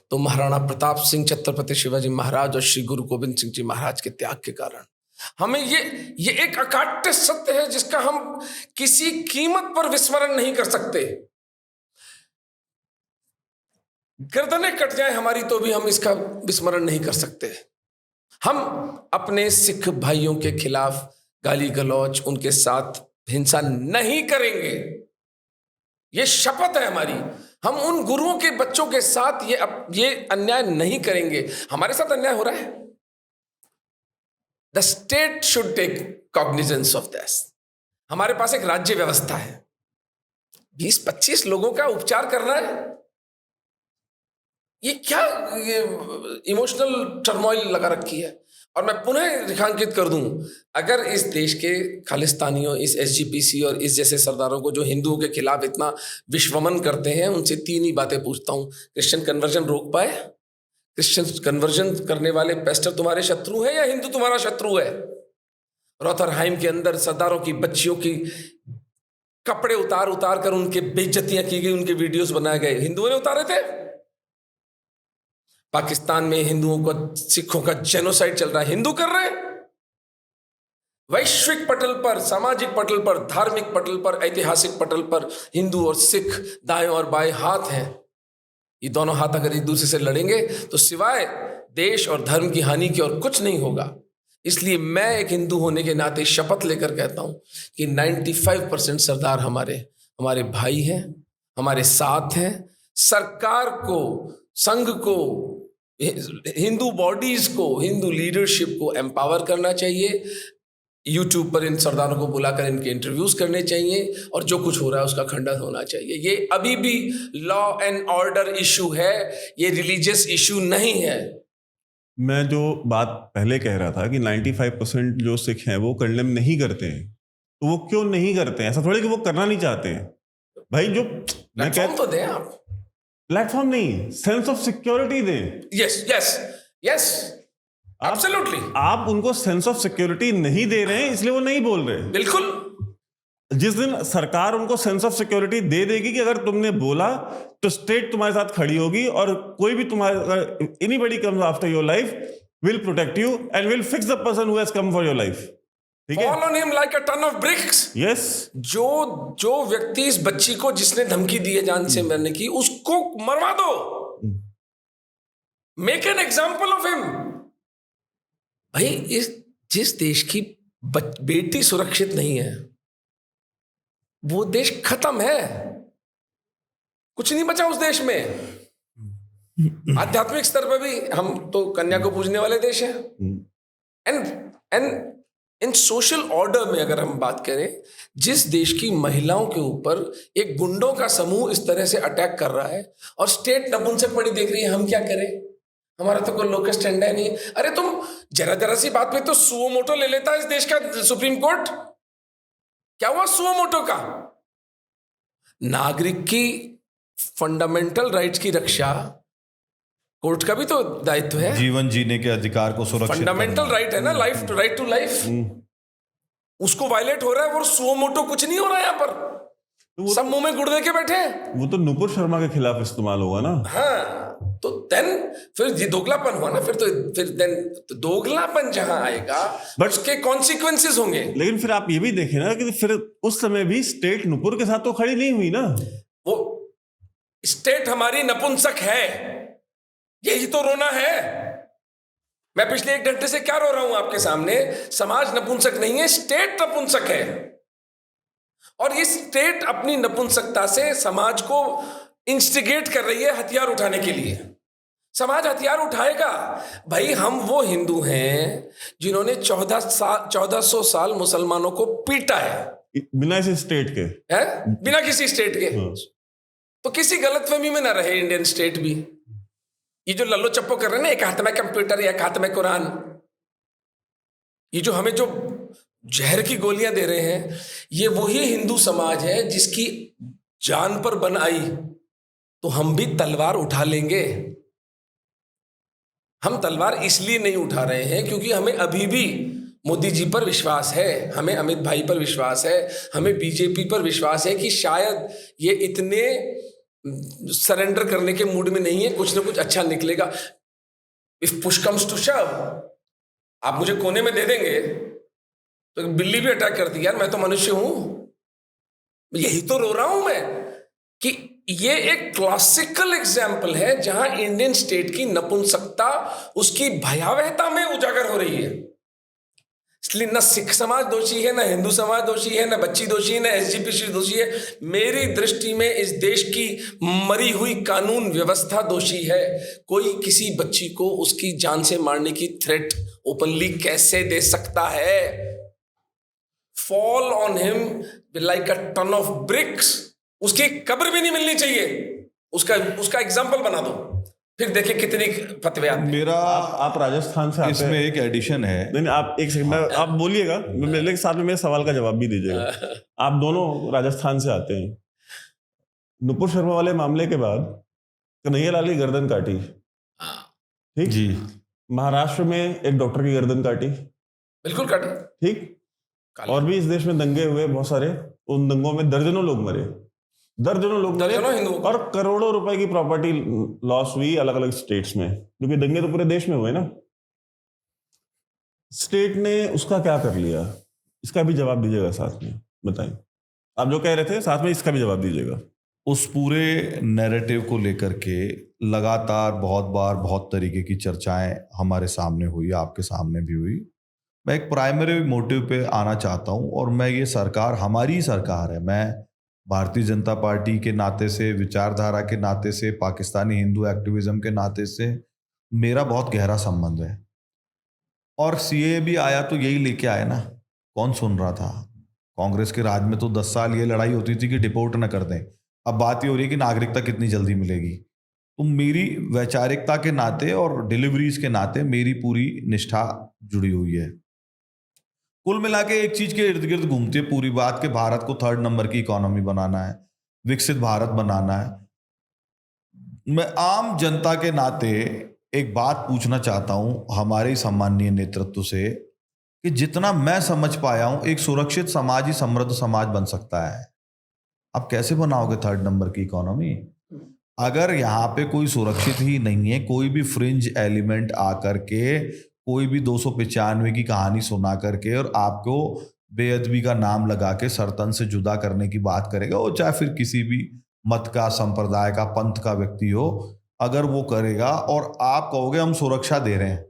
तो महाराणा प्रताप सिंह, छत्रपति शिवाजी महाराज और श्री गुरु गोविंद सिंह जी महाराज के त्याग के कारण। हमें ये एक अकाट्य सत्य है जिसका हम किसी कीमत पर विस्मरण नहीं कर सकते। गर्दनें कट जाए हमारी तो भी हम इसका विस्मरण नहीं कर सकते। हम अपने सिख भाइयों के खिलाफ गाली गलौज, उनके साथ हिंसा नहीं करेंगे, ये शपथ है हमारी। हम उन गुरुओं के बच्चों के साथ ये अन्याय नहीं करेंगे। हमारे साथ अन्याय हो रहा है, the state should take cognisance of this. हमारे पास एक राज्य व्यवस्था है, 20-25 लोगों का उपचार करना है, ये क्या इमोशनल टर्मोइल लगा रखी है। और मैं पुनः रेखांकित कर दूं, अगर इस देश के खालिस्तानियों, इस एसजीपीसी और इस जैसे सरदारों को जो हिंदुओं के खिलाफ इतना विश्वमन करते हैं, उनसे 3 ही बातें पूछता हूं। क्रिश्चियन कन्वर्जन रोक पाए? क्रिश्चियन कन्वर्जन करने वाले पेस्टर तुम्हारे शत्रु हैं या हिंदू तुम्हारा शत्रु है? रॉथरहाइम के अंदर सरदारों की बच्चियों की कपड़े उतार उतार कर उनके बेइज्जतियां की गई, उनके वीडियोस बनाए गए, हिंदुओं ने उतारे थे। पाकिस्तान में हिंदुओं को, सिखों का जेनोसाइड चल रहा है, हिंदू कर रहे हैं। वैश्विक पटल पर, सामाजिक पटल पर, धार्मिक पटल पर, ऐतिहासिक पटल पर हिंदू और सिख दाएं और बाएं हाथ हैं। ये दोनों हाथ अगर एक दूसरे से लड़ेंगे तो सिवाय देश और धर्म की हानि के और कुछ नहीं होगा। इसलिए मैं एक हिंदू होने के नाते शपथ लेकर कहता हूं कि 95% सरदार हमारे भाई हैं, हमारे साथ हैं। सरकार को, संघ को, हिंदू बॉडीज को, हिंदू लीडरशिप को एम्पावर करना चाहिए। यूट्यूब पर इन सरदारों को बुलाकर इनके इंटरव्यूज करने चाहिए और जो कुछ हो रहा है उसका खंडन होना चाहिए। ये अभी भी लॉ एंड ऑर्डर इशू है, ये रिलीजियस इशू नहीं है। मैं जो बात पहले कह रहा था कि 95% जो सिख हैं वो कंडेम नहीं करते हैं, तो वो क्यों नहीं करते हैं? ऐसा थोड़ी कि वो करना नहीं चाहते हैं भाई। जो मैं प्लेटफॉर्म तो दें आप, प्लेटफॉर्म नहीं, सेंस ऑफ सिक्योरिटी दें। Yes yes yes, absolutely. आप उनको सेंस ऑफ सिक्योरिटी नहीं दे रहे हैं, इसलिए वो नहीं बोल रहे। बिल्कुल। जिस दिन सरकार उनको सेंस ऑफ सिक्योरिटी दे देगी कि अगर तुमने बोला तो स्टेट तुम्हारे साथ खड़ी होगी और कोई भी तुम्हारे, anybody comes after your life will protect you and will fix the person who has come for your life. ठीक है? Fall on him like a ton of bricks. Yes. जो व्यक्ति इस बच्ची को, जिसने धमकी दी है जान से मरने की, उसको मरवा दो। Make an example of him. भाई, जिस देश की बेटी सुरक्षित नहीं है वो देश खत्म है, कुछ नहीं बचा उस देश में। आध्यात्मिक स्तर पर भी हम तो कन्या को पूजने वाले देश हैं। एंड इन सोशल ऑर्डर में अगर हम बात करें, जिस देश की महिलाओं के ऊपर एक गुंडों का समूह इस तरह से अटैक कर रहा है और स्टेट नपुंसक पड़ी देख रही है, हम क्या करें? हमारा तो कोई लोकल स्टैंड है नहीं। अरे तुम जरा सी बात पे तो सुओ मोटो ले लेता है इस देश का सुप्रीम कोर्ट। क्या हुआ सुओ मोटो का? नागरिक की फंडामेंटल राइट्स की रक्षा कोर्ट का भी तो दायित्व है। जीवन जीने के अधिकार को सुरक्षित, फंडामेंटल राइट है ना, लाइफ, राइट टू लाइफ। उसको वायलेट हो रहा है, वो सुओ मोटो कुछ नहीं हो रहा है यहाँ पर। तो सब मुंह में गुड़ दे के बैठे हैं। वो तो नुपुर शर्मा के खिलाफ इस्तेमाल होगा ना। हाँ, तो देन फिर ये दोगलापन हुआ ना। फिर दोगलापन जहां आएगा बट उसके कॉन्सिक्वेंसेस होंगे। लेकिन फिर आप ये भी देखें ना कि फिर उस समय भी स्टेट नुपुर के साथ तो खड़ी नहीं हुई ना। वो स्टेट हमारी नपुंसक है, यही तो रोना है। मैं पिछले 1 घंटे से क्या रो रहा हूं आपके सामने? समाज नपुंसक नहीं है, स्टेट नपुंसक है। और ये स्टेट अपनी नपुंसकता से समाज को इंस्टिगेट कर रही है हथियार उठाने के लिए। समाज हथियार उठाएगा। भाई, हम वो हिंदू हैं जिन्होंने 1400 साल मुसलमानों को पीटा है, बिना किसी स्टेट के, है? बिना किसी स्टेट के। तो किसी गलतफहमी में ना रहे इंडियन स्टेट भी। ये जो लल्लो चप्पो कर रहे हैं ना, एक हाथ में कंप्यूटर, एक हाथ में कुरान, ये जो हमें जो जहर की गोलियां दे रहे हैं, ये वही हिंदू समाज है जिसकी जान पर बन आई तो हम भी तलवार उठा लेंगे। हम तलवार इसलिए नहीं उठा रहे हैं क्योंकि हमें अभी भी मोदी जी पर विश्वास है, हमें अमित भाई पर विश्वास है, हमें बीजेपी पर विश्वास है कि शायद ये इतने सरेंडर करने के मूड में नहीं है, कुछ ना कुछ अच्छा निकलेगा। इफ पुश कम्स टू शव, आप मुझे कोने में दे देंगे तो बिल्ली भी अटैक करती है, यार मैं तो मनुष्य हूं, यही तो रो रहा हूं मैं कि ये एक क्लासिकल एग्जाम्पल है जहां इंडियन स्टेट की नपुंसकता उसकी भयावहता में उजागर हो रही है। इसलिए न सिख समाज दोषी है, न हिंदू समाज दोषी है, न बच्ची दोषी है, न एसजीपीसी दोषी है। मेरी दृष्टि में इस देश की मरी हुई कानून व्यवस्था दोषी है। कोई किसी बच्ची को उसकी जान से मारने की थ्रेट ओपनली कैसे दे सकता है? Fall on him like a ton of bricks. उसकी कब्र भी नहीं मिलनी चाहिए, उसका एग्जाम्पल बना दो, फिर देखिए कितनी फतवे आते हैं। मेरा आप राजस्थान से आते इसमें हैं। एक एडिशन है। नहीं आप एक सेकंड, आप बोलिएगा, मेरे साथ में मेरे सवाल का जवाब भी दीजिएगा। आप दोनों राजस्थान से आते हैं। नुपुर शर्मा वाले मामले के बाद कन्हैया लाल की गर्दन काटी, ठीक जी, महाराष्ट्र में एक डॉक्टर की गर्दन काटी, बिल्कुल काटे, ठीक। और भी इस देश में दंगे हुए बहुत सारे, उन दंगों में दर्जनों लोग मरे, दर्जनों हिंदू और करोड़ों रुपए की प्रॉपर्टी लॉस हुई अलग अलग स्टेट्स में, क्योंकि दंगे तो पूरे देश में हुए ना। स्टेट ने उसका क्या कर लिया, इसका भी जवाब दीजिएगा साथ में, बताइए। आप जो कह रहे थे साथ में इसका भी जवाब दीजिएगा। उस पूरे नैरेटिव को लेकर के लगातार बहुत बार बहुत तरीके की चर्चाएं हमारे सामने हुई, आपके सामने भी हुई। मैं एक प्राइमरी मोटिव पे आना चाहता हूं, और मैं ये सरकार हमारी सरकार है, मैं भारतीय जनता पार्टी के नाते से, विचारधारा के नाते से, पाकिस्तानी हिंदू एक्टिविज्म के नाते से मेरा बहुत गहरा संबंध है। और सीए भी आया तो यही लेके आए ना, कौन सुन रहा था? कांग्रेस के राज में तो 10 साल ये लड़ाई होती थी कि डिपोर्ट न कर दें, अब बात ये हो रही है कि नागरिकता कितनी जल्दी मिलेगी। तो मेरी वैचारिकता के नाते और डिलीवरीज के नाते मेरी पूरी निष्ठा जुड़ी हुई है। कुल मिला के एक चीज के इर्द गिर्द घूमती है पूरी बात, कि भारत को 3rd नंबर की इकोनॉमी बनाना है, विकसित भारत बनाना है। मैं आम जनता के नाते एक बात पूछना चाहता हूं हमारे सम्माननीय नेतृत्व से, कि जितना मैं समझ पाया हूं एक सुरक्षित समाज ही समृद्ध समाज बन सकता है। आप कैसे बनाओगे 3rd नंबर की इकोनॉमी अगर यहाँ पे कोई सुरक्षित ही नहीं है? कोई भी फ्रिंज एलिमेंट आकर के कोई भी 295 की कहानी सुना करके और आपको बेअदबी का नाम लगा के सरतन से जुदा करने की बात करेगा, वो चाहे फिर किसी भी मत का, संप्रदाय का, पंथ का व्यक्ति हो, अगर वो करेगा और आप कहोगे हम सुरक्षा दे रहे हैं,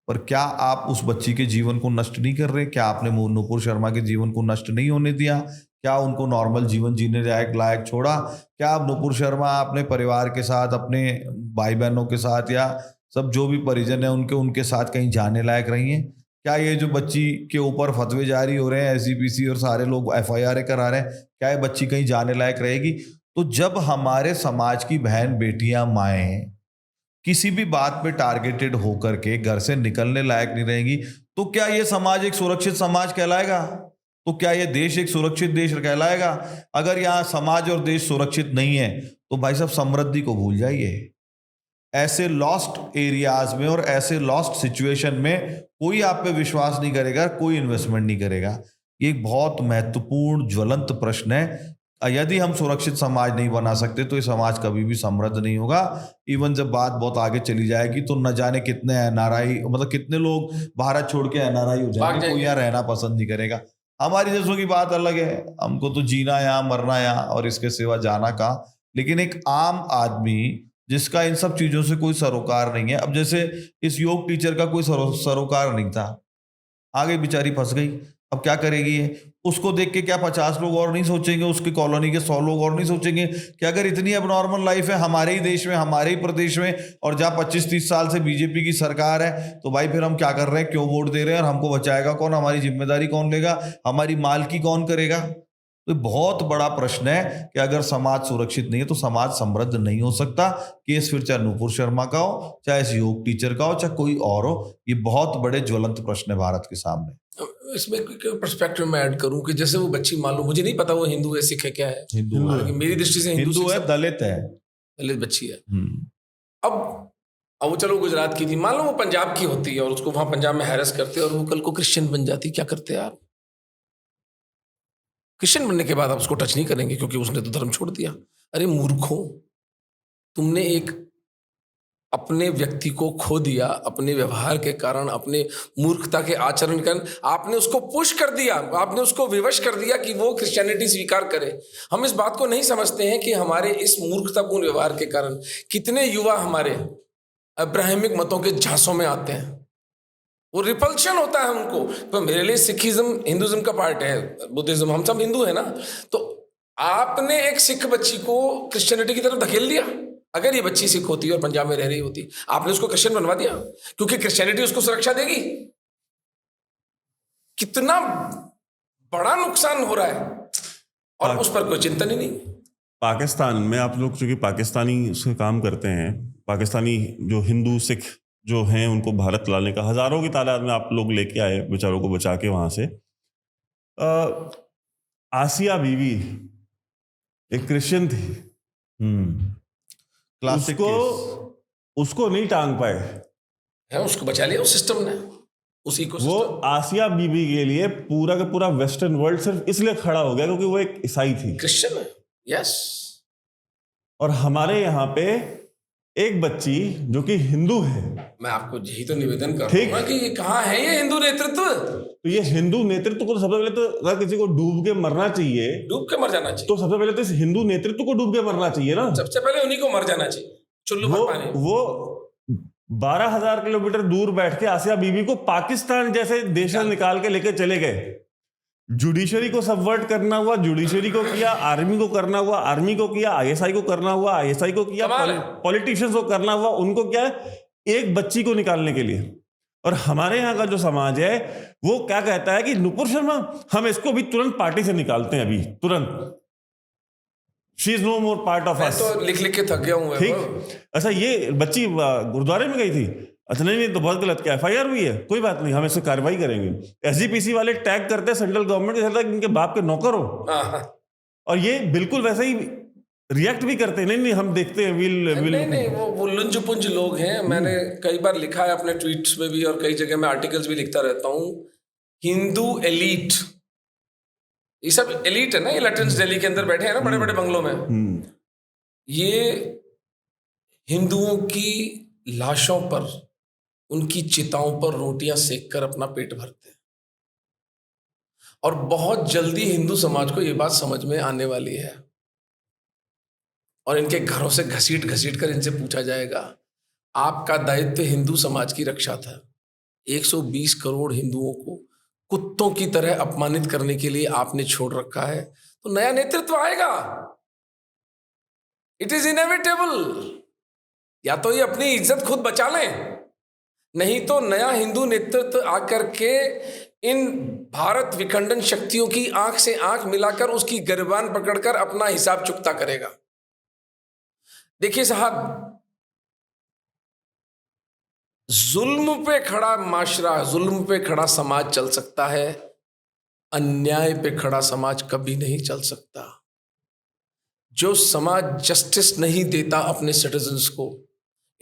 पर क्या आप उस बच्ची के जीवन को नष्ट नहीं कर रहे? क्या आपने नुपुर शर्मा के जीवन को नष्ट नहीं होने दिया? क्या उनको नॉर्मल जीवन जीने लायक छोड़ा? क्या आप नुपुर शर्मा अपने परिवार के साथ, अपने भाई बहनों के साथ, या सब जो भी परिजन है उनके साथ कहीं जाने लायक रही हैं? क्या ये जो बच्ची के ऊपर फतवे जारी हो रहे हैं, एसजीपीसी और सारे लोग एफआईआर करा रहे हैं, क्या ये बच्ची कहीं जाने लायक रहेगी? तो जब हमारे समाज की बहन बेटियां, माएँ किसी भी बात पे टारगेटेड होकर के घर से निकलने लायक नहीं रहेगी, तो क्या ये समाज एक सुरक्षित समाज कहलाएगा? तो क्या ये देश एक सुरक्षित देश कहलाएगा? अगर यहाँ समाज और देश सुरक्षित नहीं है तो भाई साहब समृद्धि को भूल जाइए। ऐसे लॉस्ट एरियाज में और ऐसे लॉस्ट सिचुएशन में कोई आप पे विश्वास नहीं करेगा, कोई इन्वेस्टमेंट नहीं करेगा। ये एक बहुत महत्वपूर्ण ज्वलंत प्रश्न है। यदि हम सुरक्षित समाज नहीं बना सकते तो ये समाज कभी भी समृद्ध नहीं होगा। इवन जब बात बहुत आगे चली जाएगी तो न जाने कितने एनआरआई, मतलब कितने लोग भारत छोड़ के एनआरआई हो जाएंगे, कोई यहाँ रहना पसंद नहीं करेगा। हमारी जैसों की बात अलग है, हमको तो जीना यहाँ, मरना यहाँ और इसके सिवा जाना कहाँ। लेकिन एक आम आदमी जिसका इन सब चीजों से कोई सरोकार नहीं है, अब जैसे इस योग टीचर का कोई सरोकार नहीं था, आगे बेचारी फंस गई, अब क्या करेगी ये? उसको देख के क्या 50 लोग और नहीं सोचेंगे, उसकी कॉलोनी के 100 लोग और नहीं सोचेंगे कि अगर इतनी एबनॉर्मल लाइफ है हमारे ही देश में, हमारे ही प्रदेश में, और जहाँ 25-30 साल से बीजेपी की सरकार है, तो भाई फिर हम क्या कर रहे हैं, क्यों वोट दे रहे हैं, और हमको बचाएगा कौन, हमारी जिम्मेदारी कौन लेगा, हमारी मालकी कौन करेगा? तो बहुत बड़ा प्रश्न है कि अगर समाज सुरक्षित नहीं है तो समाज समृद्ध नहीं हो सकता। केस फिर चाहे नुपुर शर्मा का हो, चाहे इस योग टीचर का हो, चाहे कोई और हो, ये बहुत बड़े ज्वलंत प्रश्न है भारत के सामने। इसमें पर्सपेक्टिव में ऐड करूं कि जैसे वो बच्ची, मालूम मुझे नहीं पता वो हिंदू है, सिख है, क्या है, हिंदू है, मेरी दृष्टि से हिंदू है, दलित है, दलित बच्ची है। अब अब वो चलो गुजरात की थी, मान लो वो पंजाब की होती है और उसको वहां पंजाब में हैरेस करते और वो कल को क्रिश्चियन बन जाती, क्या करते आप? क्रिश्चियन बनने के बाद आप उसको टच नहीं करेंगे क्योंकि उसने तो धर्म छोड़ दिया। अरे मूर्खों, तुमने एक अपने व्यक्ति को खो दिया अपने व्यवहार के कारण, अपने मूर्खता के आचरण के कारण। आपने उसको पुश कर दिया, आपने उसको विवश कर दिया कि वो क्रिश्चियनिटी स्वीकार करे। हम इस बात को नहीं समझते हैं कि हमारे इस मूर्खतापूर्ण व्यवहार के कारण कितने युवा हमारे अब्राहमिक मतों के झांसों में आते हैं। वो रिपल्शन होता है उनको। तो मेरे लिए सिखिज्म हिंदुज्म का पार्ट है, बुद्धिज्म, हम सब हिंदू है ना। तो आपने एक सिख बच्ची को क्रिश्चियनिटी की तरफ धकेल दिया। अगर ये बच्ची सिख होती और पंजाब में रह रही होती, आपने उसको क्रिश्चियन बनवा दिया क्योंकि क्रिश्चियनिटी उसको सुरक्षा देगी। कितना बड़ा नुकसान हो रहा है और उस पर कोई चिंतन ही नहीं। पाकिस्तान में आप लोग चूंकि पाकिस्तानी से काम करते हैं, पाकिस्तानी जो हिंदू सिख जो हैं उनको भारत लाने का हजारों की तादाद में आप लोग लेके आए, बेचारों को बचा के वहां से। आसिया बीवी एक क्रिश्चियन थी, क्लासिक उसको नहीं टांग पाए है, उसको बचा लिया उस सिस्टम ने, उसी को। वो आसिया बीबी के लिए पूरा का पूरा वेस्टर्न वर्ल्ड सिर्फ इसलिए खड़ा हो गया क्योंकि वो एक ईसाई थी, क्रिश्चियन है। यस। और हमारे यहाँ पे एक बच्ची जो कि हिंदू है, मैं आपको यही तो निवेदन कर रहा हूं कि ये कहाँ है ये हिंदू नेतृत्व। तो ये हिंदू नेतृत्व को सबसे पहले तो अगर किसी को डूब के मरना चाहिए, डूब के मर जाना चाहिए, तो सबसे पहले तो इस हिंदू नेतृत्व को डूब के मरना चाहिए ना। सबसे पहले उन्हीं को मर जाना चाहिए, चुल्लू भर पानी। वो 12,000 किलोमीटर दूर बैठ के आसिया बीबी को पाकिस्तान जैसे देश में निकाल के लेके चले गए। जुडिशरी को सबवर्ट करना हुआ, जुडिशरी को किया, आर्मी को करना हुआ, आर्मी को किया, आईएसआई को करना हुआ, आईएसआई को किया, पॉलिटिशियंस को करना हुआ, उनको क्या है, एक बच्ची को निकालने के लिए। और हमारे यहाँ का जो समाज है वो क्या कहता है कि नुपुर शर्मा, हम इसको भी तुरंत पार्टी से निकालते हैं, अभी तुरंत, she is no more part of us. तो लिख लिख के थक गया हूं। ठीक, अच्छा ये बच्ची गुरुद्वारे में गई थी, अच्छा नहीं तो बहुत गलत, क्या एफआईआर हुई है, कोई बात नहीं, हम इस पर कार्रवाई करेंगे। एसजीपीसी वाले टैग करते हैं सेंट्रल गवर्नमेंट के साथ इनके बाप के नौकर हो, और ये बिल्कुल वैसे ही रिएक्ट भी करते हैं, नहीं हम देखते हैं, नहीं वो लुंज पुंज लोग हैं। मैंने कई बार लिखा है अपने ट्वीट्स में भी और कई जगह मैं आर्टिकल्स भी लिखता रहता हूं। हिंदू एलीट, ये सब एलीट है ना, ये लैटेंस दिल्ली के अंदर बैठे हैं ना बड़े बड़े बंगलों में, ये हिंदुओं की लाशों पर, उनकी चिताओं पर रोटियां सेक कर अपना पेट भरते हैं। और बहुत जल्दी हिंदू समाज को यह बात समझ में आने वाली है और इनके घरों से घसीट घसीट कर इनसे पूछा जाएगा, आपका दायित्व हिंदू समाज की रक्षा था। 120 करोड़ हिंदुओं को कुत्तों की तरह अपमानित करने के लिए आपने छोड़ रखा है। तो नया नेतृत्व आएगा, इट इज इनएविटेबल। या तो ये अपनी इज्जत खुद बचा लें, नहीं तो नया हिंदू नेतृत्व आकर के इन भारत विखंडन शक्तियों की आंख से आंख मिलाकर उसकी गिरबान पकड़कर अपना हिसाब चुकता करेगा। देखिए साहब, जुल्म पे खड़ा माशरा, जुल्म पे खड़ा समाज चल सकता है, अन्याय पे खड़ा समाज कभी नहीं चल सकता। जो समाज जस्टिस नहीं देता अपने सिटीजन्स को,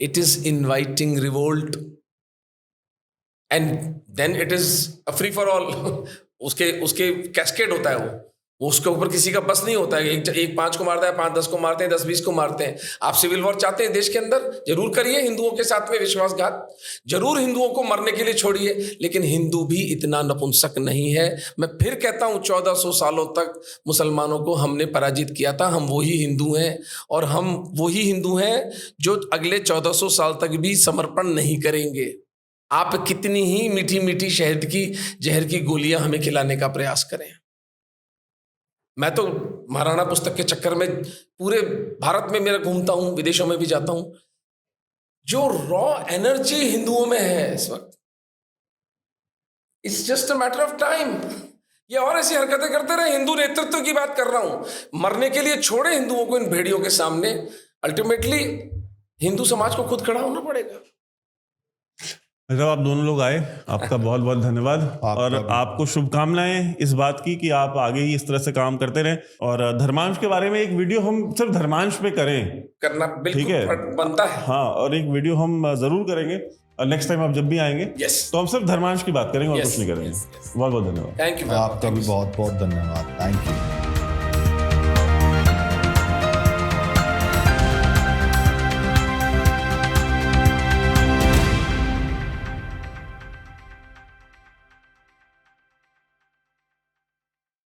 it is inviting revolt and then it is a free for all. उसके कैस्केड होता है, वो उसके ऊपर किसी का बस नहीं होता है। एक 5 को मारता है, 5 10 को मारते हैं, 10 20 को मारते हैं। आप सिविल वॉर चाहते हैं देश के अंदर, जरूर करिए, हिंदुओं के साथ में विश्वासघात जरूर हिंदुओं को मरने के लिए छोड़िए, लेकिन हिंदू भी इतना नपुंसक नहीं है। मैं फिर कहता हूं, 1400 सालों तक मुसलमानों को हमने पराजित किया था। हम वही हिंदू हैं और हम वही हिंदू हैं जो अगले 1400 साल तक भी समर्पण नहीं करेंगे। आप कितनी ही मीठी मीठी शहद की जहर की गोलियां हमें खिलाने का प्रयास करें। मैं तो महाराणा पुस्तक के चक्कर में पूरे भारत में मेरा घूमता हूं, विदेशों में भी जाता हूं। जो रॉ एनर्जी हिंदुओं में है इस वक्त, it's just a matter of time. ये और ऐसी हरकतें करते रहे। हिंदू नेतृत्व की बात कर रहा हूं, मरने के लिए छोड़े हिंदुओं को इन भेड़ियों के सामने। अल्टीमेटली हिंदू समाज को खुद खड़ा होना पड़ेगा। जब आप दोनों लोग आए, आपका बहुत बहुत धन्यवाद। और आपको शुभकामनाएं इस बात की कि आप आगे ही इस तरह से काम करते रहें। और धर्मांश के बारे में एक वीडियो हम सिर्फ धर्मांश पे करें, करना बिल्कुल ठीक है? बनता है। हाँ, और एक वीडियो हम जरूर करेंगे। और नेक्स्ट टाइम आप जब भी आएंगे तो हम सिर्फ धर्मांश की बात करेंगे और कुछ नहीं करेंगे। बहुत बहुत धन्यवाद। Thank you. आपका भी बहुत बहुत धन्यवाद। Thank you.